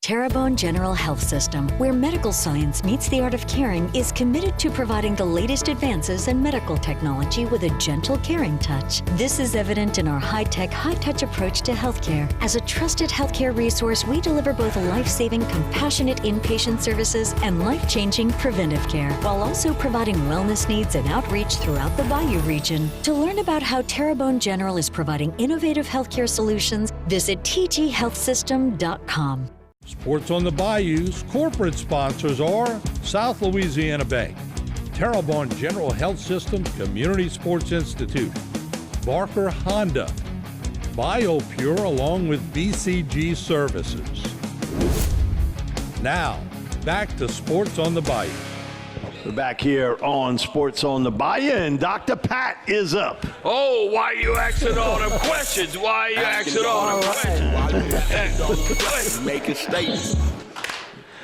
Speaker 21: Terrebonne General Health System, where medical science meets the art of caring, is committed to providing the latest advances in medical technology with a gentle, caring touch. This is evident in our high-tech, high-touch approach to healthcare. As a trusted healthcare resource, we deliver both life-saving, compassionate inpatient services and life-changing preventive care, while also providing wellness needs and outreach throughout the Bayou region. To learn about how Terrebonne General is providing innovative healthcare solutions, visit tghealthsystem.com.
Speaker 1: Sports on the Bayou's corporate sponsors are South Louisiana Bank, Terrebonne General Health System Community Sports Institute, Barker Honda, BioPure along with BCG Services. Now, back to Sports on the Bayou.
Speaker 2: We're back here on Sports on the Bayou, and Dr. Pat is up.
Speaker 3: Oh, why are you asking all them questions? Why are you asking all them questions?
Speaker 6: Make a statement.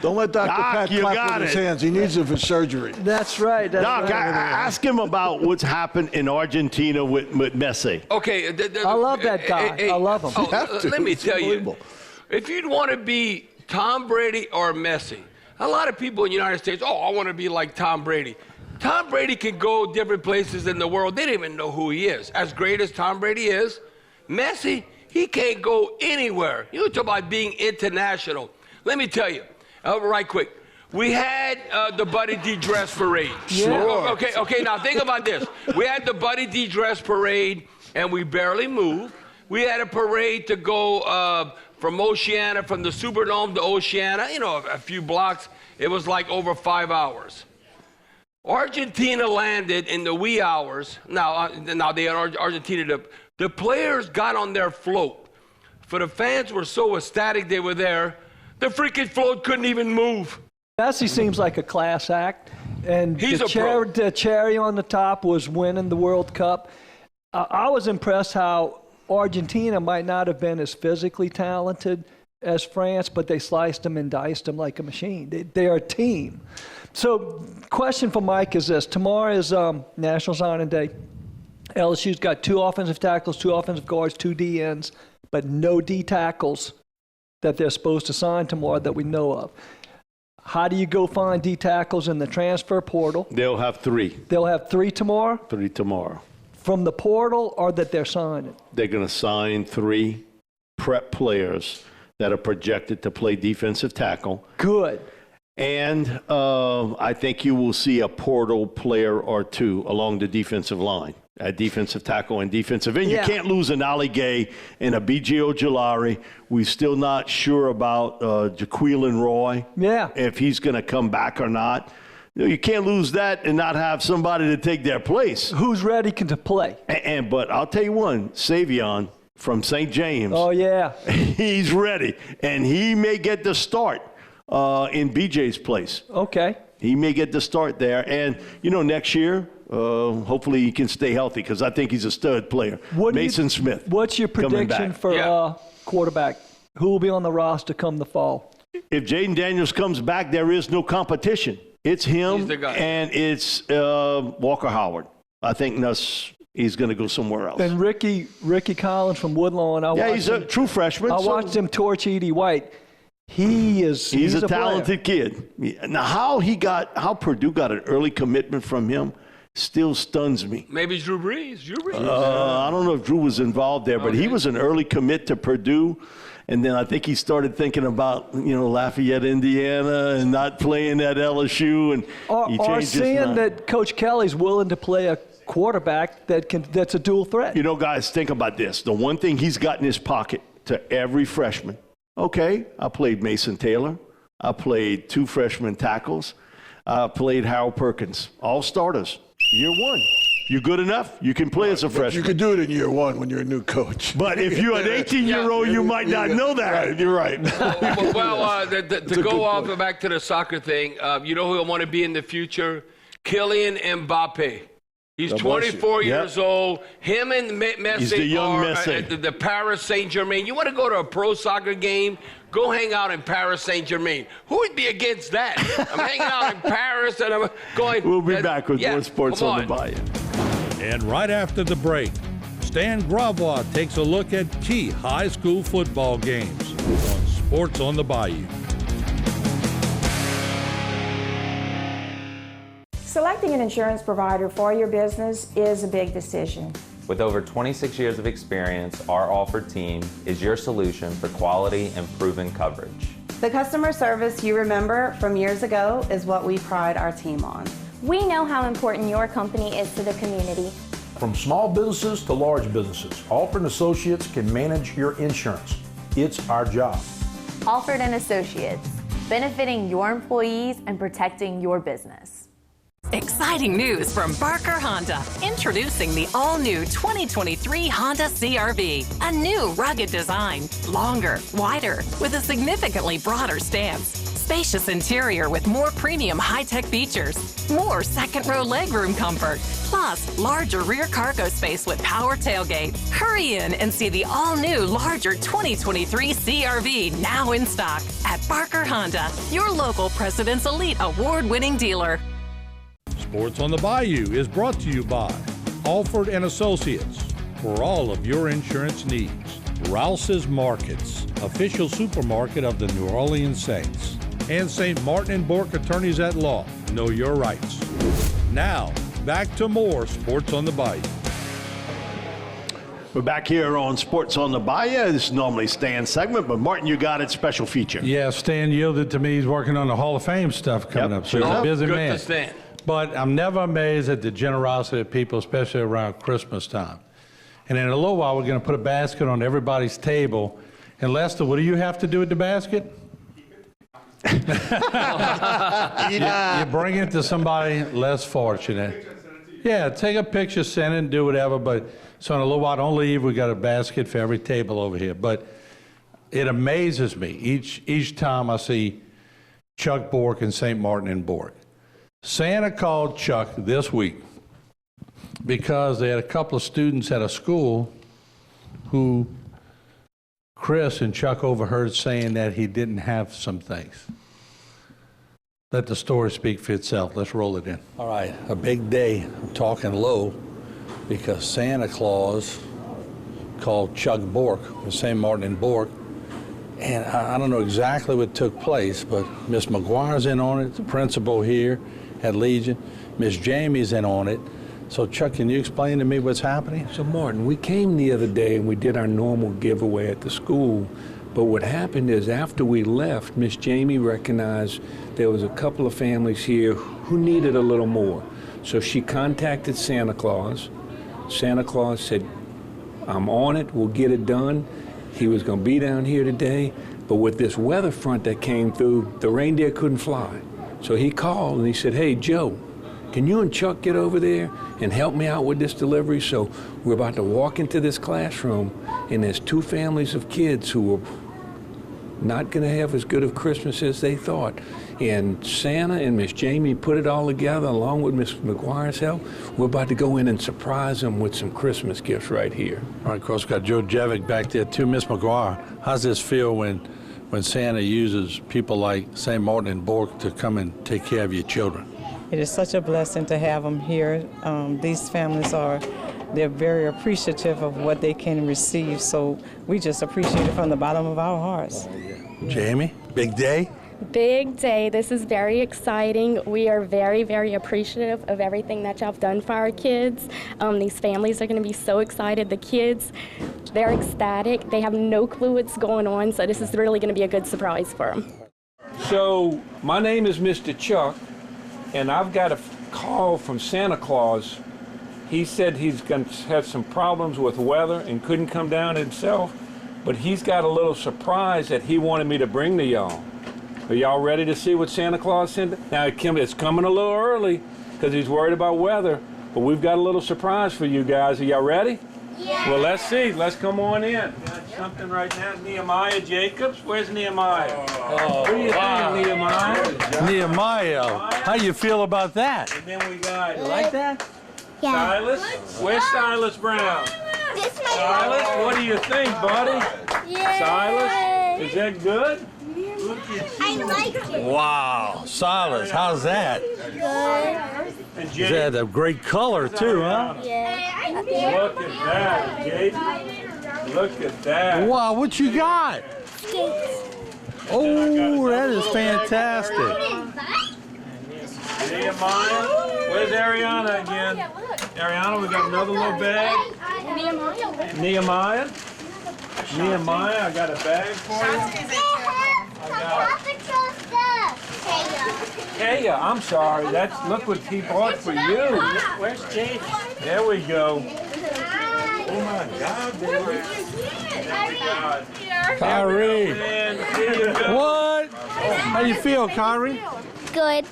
Speaker 6: Don't let Dr.
Speaker 2: Doc,
Speaker 6: Pat
Speaker 2: you
Speaker 6: clap
Speaker 2: got
Speaker 6: with his
Speaker 2: it.
Speaker 6: hands. He needs it for surgery.
Speaker 19: That's right. That's
Speaker 2: Doc,
Speaker 19: right.
Speaker 2: ask him about what's happened in Argentina with Messi.
Speaker 3: Okay.
Speaker 19: I love that guy. I love him.
Speaker 3: Let me tell you, if you'd want to be Tom Brady or Messi, a lot of people in the United States, I want to be like Tom Brady. Tom Brady can go different places in the world. They don't even know who he is. As great as Tom Brady is, Messi, he can't go anywhere. You talk about being international. Let me tell you, right quick. We had the Buddy D dress parade.
Speaker 19: Sure.
Speaker 3: Okay, now think about this. We had the Buddy D dress parade, and we barely moved. We had a parade to go from Oceana, from the Superdome to Oceana, a few blocks. It was like over 5 hours. Argentina landed in the wee hours. Now they had Argentina. The players got on their float. For the fans were so ecstatic they were there, the freaking float couldn't even move.
Speaker 19: Messi seems like a class act, and
Speaker 3: He's a pro.
Speaker 19: the cherry on the top was winning the World Cup. I was impressed how Argentina might not have been as physically talented as France, but they sliced them and diced them like a machine. They are a team. So question for Mike is this. Tomorrow is National Signing Day. LSU's got 2 offensive tackles, 2 offensive guards, 2 DNs, but no D tackles that they're supposed to sign tomorrow that we know of. How do you go find D tackles in the transfer portal?
Speaker 2: They'll have 3.
Speaker 19: They'll have 3 tomorrow?
Speaker 2: 3 tomorrow.
Speaker 19: From the portal or that they're signing?
Speaker 2: They're going to sign 3 prep players that are projected to play defensive tackle.
Speaker 19: Good.
Speaker 2: And I think you will see a portal player or two along the defensive line, at defensive tackle and defensive end. You can't lose an Ali Gay and a B.J. Ojulari. We're still not sure about Jaqueline Roy, if he's going to come back or not. You can't lose that and not have somebody to take their place.
Speaker 19: Who's ready to play?
Speaker 2: But I'll tell you one, Savion from St. James.
Speaker 19: Oh, yeah.
Speaker 2: He's ready, and he may get the start in BJ's place.
Speaker 19: Okay.
Speaker 2: He may get the start there. And, next year, hopefully he can stay healthy because I think he's a stud player. Mason Smith.
Speaker 19: What's your prediction for quarterback? Who will be on the roster come the fall?
Speaker 2: If Jaden Daniels comes back, there is no competition. It's him and it's Walker Howard. I think he's going to go somewhere else.
Speaker 19: And Ricky Collins from Woodlawn.
Speaker 2: He's a true freshman.
Speaker 19: I watched him torch Edie White. He's a talented
Speaker 2: kid. Now, how Purdue got an early commitment from him still stuns me.
Speaker 3: Maybe Drew Brees.
Speaker 2: I don't know if Drew was involved there, but he was an early commit to Purdue. And then I think he started thinking about, Lafayette, Indiana, and not playing at LSU. And he changed his mind.
Speaker 19: That Coach Kelly's willing to play a quarterback that's a dual threat.
Speaker 2: Guys, think about this. The one thing he's got in his pocket to every freshman. Okay, I played Mason Taylor. I played 2 freshman tackles. I played Harold Perkins. All starters. Year 1. You're good enough, you can play as a freshman.
Speaker 6: You could do it in year 1 when you're a new coach.
Speaker 2: But if you're an 18-year-old, you might not know that.
Speaker 6: Right, you're right.
Speaker 3: To go off and back to the soccer thing, you know who I want to be in the future? Kylian Mbappe. He's 24 years old. Him and Messi
Speaker 2: He's the young
Speaker 3: are
Speaker 2: Messi.
Speaker 3: at the Paris Saint-Germain. You want to go to a pro soccer game? Go hang out in Paris Saint-Germain. Who would be against that? I'm hanging out in Paris and I'm going.
Speaker 2: We'll be back with more Sports on the Bayou.
Speaker 1: And right after the break, Stan Gravois takes a look at key high school football games on Sports on the Bayou.
Speaker 7: Selecting an insurance provider for your business is a big decision.
Speaker 8: With over 26 years of experience, our Alford team is your solution for quality and proven coverage.
Speaker 9: The customer service you remember from years ago is what we pride our team on.
Speaker 10: We know how important your company is to the community.
Speaker 13: From small businesses to large businesses, Alford & Associates can manage your insurance. It's our job.
Speaker 10: Alford & Associates, benefiting your employees and protecting your business.
Speaker 22: Exciting news from Barker Honda. Introducing the all-new 2023 Honda CR-V. A new rugged design, longer, wider, with a significantly broader stance. Spacious interior with more premium high-tech features. More second-row legroom comfort. Plus, larger rear cargo space with power tailgate. Hurry in and see the all-new, larger 2023 CR-V now in stock at Barker Honda, your local President's Elite Award-winning dealer.
Speaker 1: Sports on the Bayou is brought to you by Alford & Associates for all of your insurance needs. Rouse's Markets, official supermarket of the New Orleans Saints. And St. Martin & Bourke Attorneys at Law. Know your rights. Now, back to more Sports on the Bayou.
Speaker 2: We're back here on Sports on the Bayou. This is normally Stan's segment, but Martin, you got it, special feature.
Speaker 1: Yeah, Stan yielded to me. He's working on the Hall of Fame stuff coming up. So he's a busy man.
Speaker 3: Good to Stan.
Speaker 1: But I'm never amazed at the generosity of people, especially around Christmas time. And in a little while, we're going to put a basket on everybody's table. And Lester, what do you have to do with the basket? You bring it to somebody less fortunate. Yeah, take a picture, send it, and do whatever. But so in a little while, don't leave. We got a basket for every table over here. But it amazes me each time I see Chuck Bourke and St. Martin and Bourke. Santa called Chuck this week because they had a couple of students at a school who Chris and Chuck overheard saying that he didn't have some things. Let the story speak for itself. Let's roll it in. All right, a big day. I'm talking low because Santa Claus called Chuck Bourke with St. Martin and Bourke. And I don't know exactly what took place, but Miss McGuire's in on it, the principal here at Legion. Miss Jamie's in on it. So Chuck, can you explain to me what's happening?
Speaker 23: So Martin, we came the other day and we did our normal giveaway at the school,
Speaker 15: But what happened is after we left, Miss Jamie recognized there was a couple of families here who needed a little more. So she contacted Santa Claus. Santa Claus said, I'm on it, we'll get it done. He was going to be down here today, but with this weather front that came through, the reindeer couldn't fly. So he called and he said, hey, Joe, can you and Chuck get over there and help me out with this delivery? So we're about to walk into this classroom, and there's 2 families of kids who are not going to have as good of Christmas as they thought. And Santa and Miss Jamie put it all together along with Miss McGuire's help. We're about to go in and surprise them with some Christmas gifts right here.
Speaker 1: All right, of course, got Joe Jevick back there too. Miss McGuire, how's this feel when Santa uses people like St. Martin and Bork to come and take care of your children?
Speaker 14: It is such a blessing to have them here. These families they're very appreciative of what they can receive, so we just appreciate it from the bottom of our hearts.
Speaker 1: Jamie, big day?
Speaker 16: Big day. This is very exciting. We are very, very appreciative of everything that y'all have done for our kids. These families are going to be so excited. The kids, they're ecstatic. They have no clue what's going on, so this is really going to be a good surprise for them.
Speaker 15: So my name is Mr. Chuck, and I've got a call from Santa Claus. He said he's going to have some problems with weather and couldn't come down himself, but he's got a little surprise that he wanted me to bring to y'all. Are y'all ready to see what Santa Claus sent? Now, it's coming a little early because he's worried about weather, but we've got a little surprise for you guys. Are y'all ready? Yeah. Well, let's see. Let's come on in. Got something right now. Nehemiah Jacobs. Where's Nehemiah? What do you think, Nehemiah?
Speaker 1: Nehemiah, how you feel about that?
Speaker 15: And then we got, you like that?
Speaker 16: Yeah.
Speaker 15: Silas? Where's Silas Brown? Silas, what do you think, buddy?
Speaker 16: Yeah.
Speaker 15: Silas, is that good?
Speaker 16: I like it.
Speaker 1: Wow, Silas, how's that?
Speaker 16: Good.
Speaker 1: Is that a great color too, huh?
Speaker 16: Yeah.
Speaker 15: Look at that, Jake. Look at that.
Speaker 1: Wow, what you got?
Speaker 16: Skates.
Speaker 1: Oh, that is fantastic.
Speaker 15: Nehemiah, where's Ariana again? Ariana, we got another little bag. Nehemiah, I got a bag for you. Kaya, I'm sorry. Look what he bought for you. Where's Jake? There we go. Oh my God, baby.
Speaker 1: Kyrie. What? How you feel, Kyrie?
Speaker 16: Good.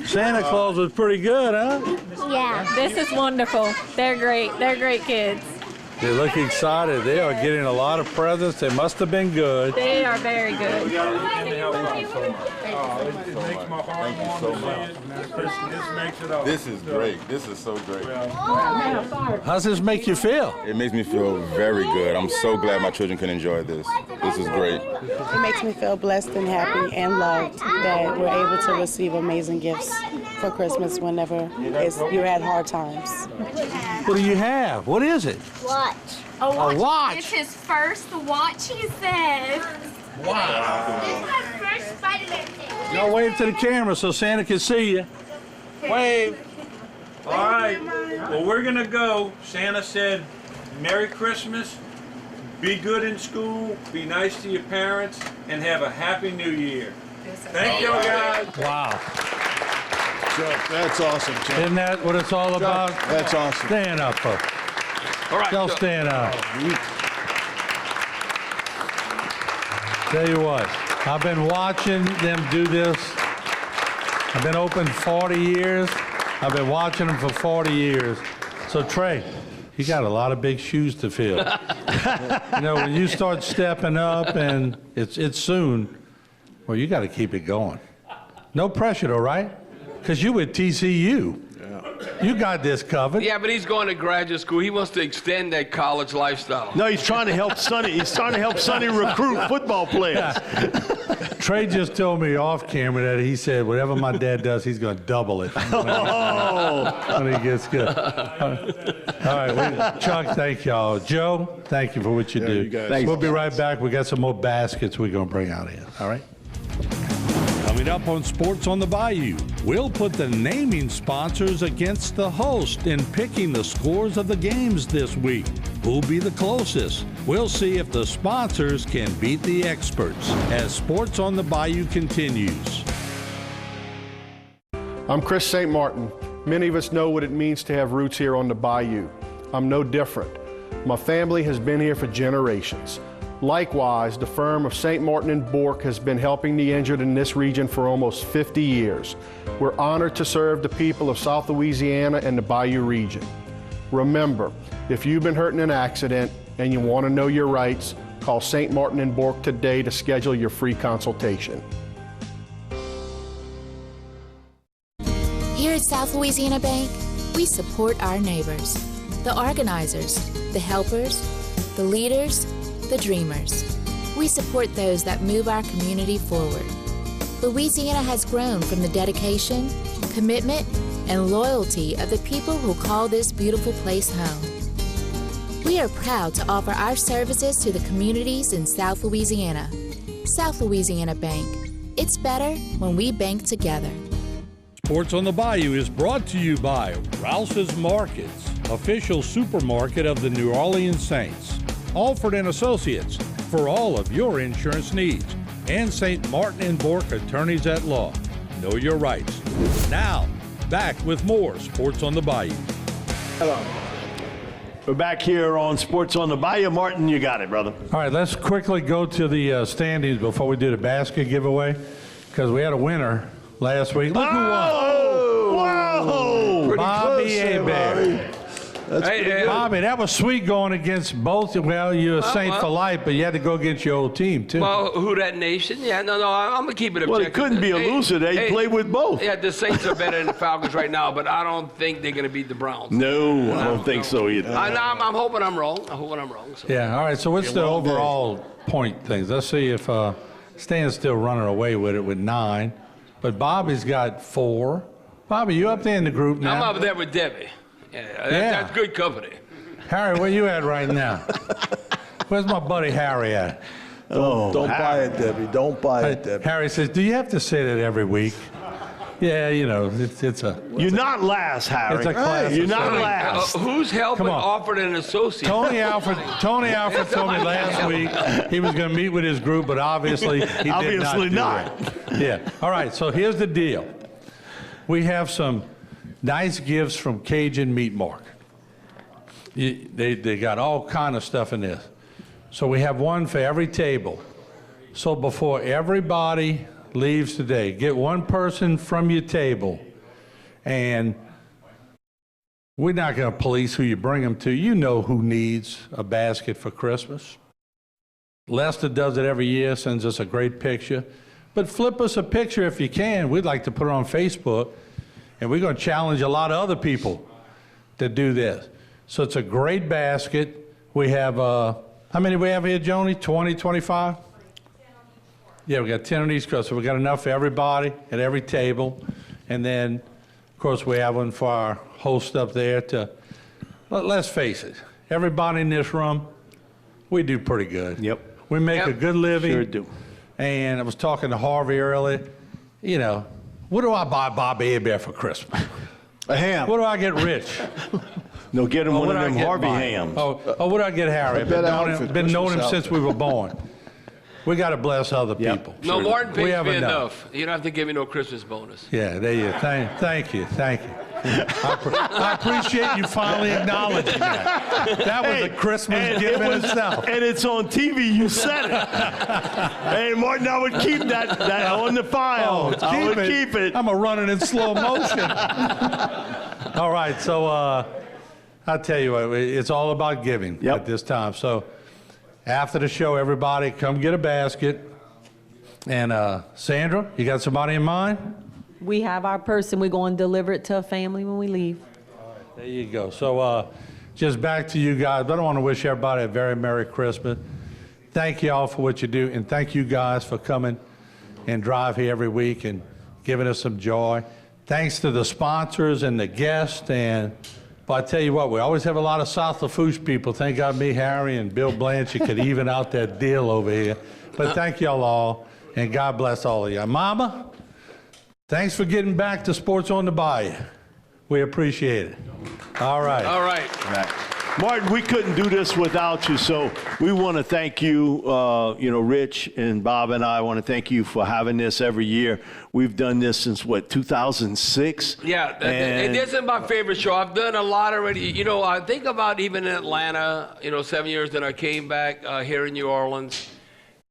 Speaker 1: Santa Claus was pretty good, huh?
Speaker 16: Yeah. This is wonderful. They're great. They're great kids.
Speaker 1: They look excited. They are getting a lot of presents. They must have been good.
Speaker 16: They are very good.
Speaker 15: It makes my heart warm to see it. This makes it all.
Speaker 23: This is great. This is so great.
Speaker 1: How's this make you feel?
Speaker 23: It makes me feel very good. I'm so glad my children can enjoy this. This is great.
Speaker 24: It makes me feel blessed and happy and loved that we're able to receive amazing gifts for Christmas whenever you're at hard times.
Speaker 1: What do you have? What is it?
Speaker 16: Watch.
Speaker 1: A watch?
Speaker 16: It's his first watch, he says.
Speaker 1: Wow.
Speaker 16: This is my first Spider-Man thing.
Speaker 1: Y'all wave to the camera so Santa can see you. Wave.
Speaker 15: All right. Well, we're going to go. Santa said, Merry Christmas, be good in school, be nice to your parents, and have a Happy New Year. Thank you, guys.
Speaker 1: Wow.
Speaker 6: Chuck, that's awesome, Chuck.
Speaker 1: Isn't that what it's all about?
Speaker 6: That's awesome.
Speaker 1: Stand up, folks.
Speaker 3: All right.
Speaker 1: Y'all stand up. Tell you what, I've been watching them do this. I've been open 40 years. I've been watching them for 40 years. So Trey, you got a lot of big shoes to fill. You know, when you start stepping up and it's soon, well, you got to keep it going. No pressure though, right? Because you with TCU. You got this covered.
Speaker 3: Yeah, but he's going to graduate school. He wants to extend that college lifestyle.
Speaker 2: No, he's trying to help Sonny. He's trying to help Sonny recruit football players.
Speaker 1: Trey just told me off camera that he said whatever my dad does, he's going to double it when he gets good. All right, Chuck, thank y'all. Joe, thank you for what you do.
Speaker 6: You guys.
Speaker 1: We'll be right back. We got some more baskets we're going to bring out here. All right. Coming up on Sports on the Bayou, we'll put the naming sponsors against the host in picking the scores of the games this week. Who'll be the closest? We'll see if the sponsors can beat the experts as Sports on the Bayou continues.
Speaker 4: I'm Chris St. Martin. Many of us know what it means to have roots here on the Bayou. I'm no different. My family has been here for generations. Likewise, the firm of St. Martin and Bourke has been helping the injured in this region for almost 50 years. We're honored to serve the people of South Louisiana and the Bayou region. Remember, if you've been hurt in an accident and you want to know your rights, call St. Martin and Bourke today to schedule your free consultation.
Speaker 12: Here at South Louisiana Bank, we support our neighbors, the organizers, the helpers, the leaders, the dreamers. We support those that move our community forward. Louisiana has grown from the dedication, commitment, and loyalty of the people who call this beautiful place home. We are proud to offer our services to the communities in South Louisiana. South Louisiana Bank. It's better when we bank together.
Speaker 1: Sports on the Bayou is brought to you by Rouse's Markets, official supermarket of the New Orleans Saints. Alford and Associates for all of your insurance needs. And St. Martin and Bourke attorneys at law. Know your rights. Now, back with more Sports on the Bayou.
Speaker 2: Hello. We're back here on Sports on the Bayou. Martin, you got it, brother.
Speaker 1: All right, let's quickly go to the standings before we do the basket giveaway, because we had a winner last week. Look who won.
Speaker 2: Whoa!
Speaker 1: Bobby Hebert. Bobby, that was sweet going against both. Well, you're a Saint for life, but you had to go against your old team, too.
Speaker 3: Well, who that nation? Yeah, no, I'm going to keep it objective.
Speaker 2: Well, it couldn't be a loser. They played with both.
Speaker 3: Yeah, the Saints are better than the Falcons right now, but I don't think they're going to beat the Browns.
Speaker 2: No, I don't think so either.
Speaker 3: I'm hoping I'm wrong. So.
Speaker 1: Yeah, all right, so what's the overall point things? Let's see if Stan's still running away with it with 9, but Bobby's got 4. Bobby, you up there in the group now?
Speaker 3: I'm up there with Debbie. Yeah, that's good company.
Speaker 1: Harry, where you at right now? Where's my buddy Harry at?
Speaker 6: Don't buy it, Debbie. Don't buy it, Debbie.
Speaker 1: Harry says, do you have to say that every week? Yeah, you know, it's a...
Speaker 2: You're not last, Harry.
Speaker 1: It's a class.
Speaker 2: You're not last.
Speaker 3: Who's helping Alford and Associates?
Speaker 1: Tony Alford told me last week he was going to meet with his group, but obviously he did not. Yeah. All right, so here's the deal. We have some nice gifts from Cajun Meat Market. They got all kind of stuff in this. So we have one for every table. So before everybody leaves today, get one person from your table, and we're not going to police who you bring them to. You know who needs a basket for Christmas. Lester does it every year, sends us a great picture. But flip us a picture if you can. We'd like to put it on Facebook. And we're going to challenge a lot of other people to do this. So it's a great basket. We have, how many do we have here, Joni? 20, 25? Yeah, we got 10 on each coast. So we got enough for everybody at every table. And then, of course, we have one for our host up there to, let's face it, everybody in this room, we do pretty good.
Speaker 2: Yep.
Speaker 1: We make a good living.
Speaker 2: Sure do.
Speaker 1: And I was talking to Harvey earlier, you know, what do I buy Bobby Hebert for Christmas?
Speaker 6: A ham.
Speaker 1: What do I get Rich?
Speaker 2: No, get him one of them Harvey hams.
Speaker 1: Oh, what do I get Harry? I've been knowing him since we were born. We got to bless other people.
Speaker 3: No, Martin pays me enough. You don't have to give me no Christmas bonus.
Speaker 1: Yeah, there you go. Thank you. I appreciate you finally acknowledging that. That was a Christmas gift in itself.
Speaker 2: And it's on TV. You said it. Hey, Martin, I would keep that on the file. I would keep it.
Speaker 1: I'm going to run it in slow motion. All right, so I'll tell you what, it's all about giving at this time. So after the show, everybody come get a basket. And Sandra, you got somebody in mind?
Speaker 17: We have our person. We're going to deliver it to a family when we leave.
Speaker 1: All right, there you go. So just back to you guys. But I want to wish everybody a very Merry Christmas. Thank you all for what you do. And thank you guys for coming and drive here every week and giving us some joy. Thanks to the sponsors and the guests. But I tell you what, we always have a lot of South Lafourche people. Thank God me, Harry, and Bill Blanchard could even out that deal over here. But thank y'all all, and God bless all of you. Mama, thanks for getting back to Sports on the Bayou. We appreciate it. All right.
Speaker 3: All right.
Speaker 2: Martin, we couldn't do this without you, so we want to thank you. Rich and Bob and I want to thank you for having this every year. We've done this since, 2006?
Speaker 3: Yeah, it isn't my favorite show. I've done a lot already. I think about even in Atlanta, 7 years, then I came back here in New Orleans.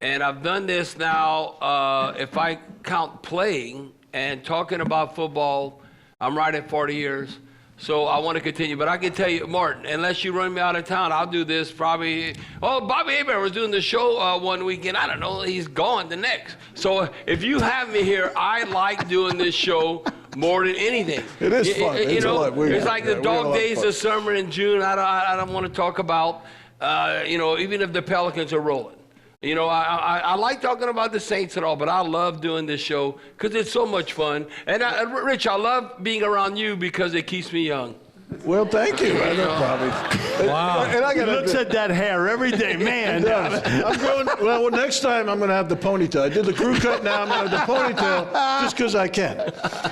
Speaker 3: And I've done this now, if I count playing and talking about football, I'm right at 40 years. So I want to continue. But I can tell you, Martin, unless you run me out of town, I'll do this probably. Oh, Bobby Hebert was doing the show one weekend. I don't know. He's gone the next. So if you have me here, I like doing this show more than anything.
Speaker 6: It is fun.
Speaker 3: It's like the dog days of summer in June. I don't want to talk about, even if the Pelicans are rolling. I like talking about the Saints and all, but I love doing this show because it's so much fun. And Rich, I love being around you because it keeps me young.
Speaker 6: Well, thank you.
Speaker 2: Wow. And he looks at that hair every day, man.
Speaker 6: I'm growing. Well, next time I'm going to have the ponytail. I did the crew cut, now I'm going to have the ponytail just because I can.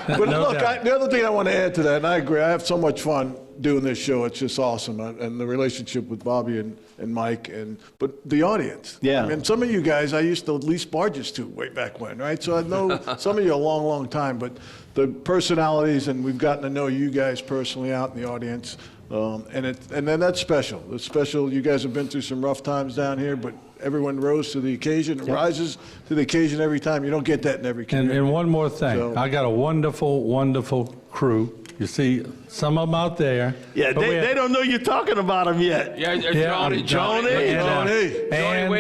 Speaker 6: But look, the other thing I want to add to that, and I agree, I have so much fun doing this show. It's just awesome. And the relationship with Bobby and Mike, but the audience.
Speaker 2: Yeah.
Speaker 6: I mean, some of you guys I used to lease barges to way back when, right? So I know some of you a long, long time, but the personalities, and we've gotten to know you guys personally out in the audience, and then that's special. It's special. You guys have been through some rough times down here, but everyone rose to the occasion. It rises to the occasion every time. You don't get that in every community.
Speaker 1: And one more thing. So, I got a wonderful, wonderful crew. You see some of them out there.
Speaker 2: Yeah, they don't know you're talking about them yet.
Speaker 3: Yeah,
Speaker 2: Johnny,
Speaker 3: wave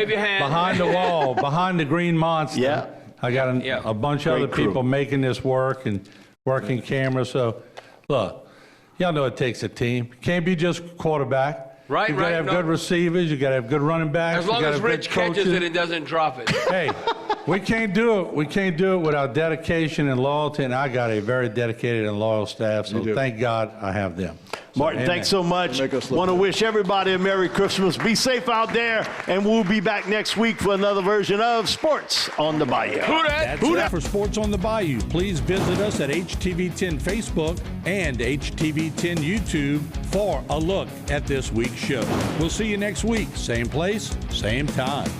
Speaker 3: your hand.
Speaker 1: Behind the wall, behind the green monster.
Speaker 2: Yeah.
Speaker 1: I got a bunch of other people making this work and working cameras. So, look, y'all know it takes a team. Can't be just quarterback.
Speaker 3: Right,
Speaker 1: you got to have good receivers. You got to have good running backs.
Speaker 3: As long as Rich catches it and doesn't drop it.
Speaker 1: Hey, we can't do it. We can't do it without dedication and loyalty. And I got a very dedicated and loyal staff. So thank God I have them.
Speaker 2: Martin, thanks so much. Want to wish everybody a Merry Christmas. Be safe out there, and we'll be back next week for another version of Sports on the Bayou.
Speaker 1: That's it for Sports on the Bayou. Please visit us at HTV10 Facebook and HTV10 YouTube for a look at this week's show. We'll see you next week. Same place, same time.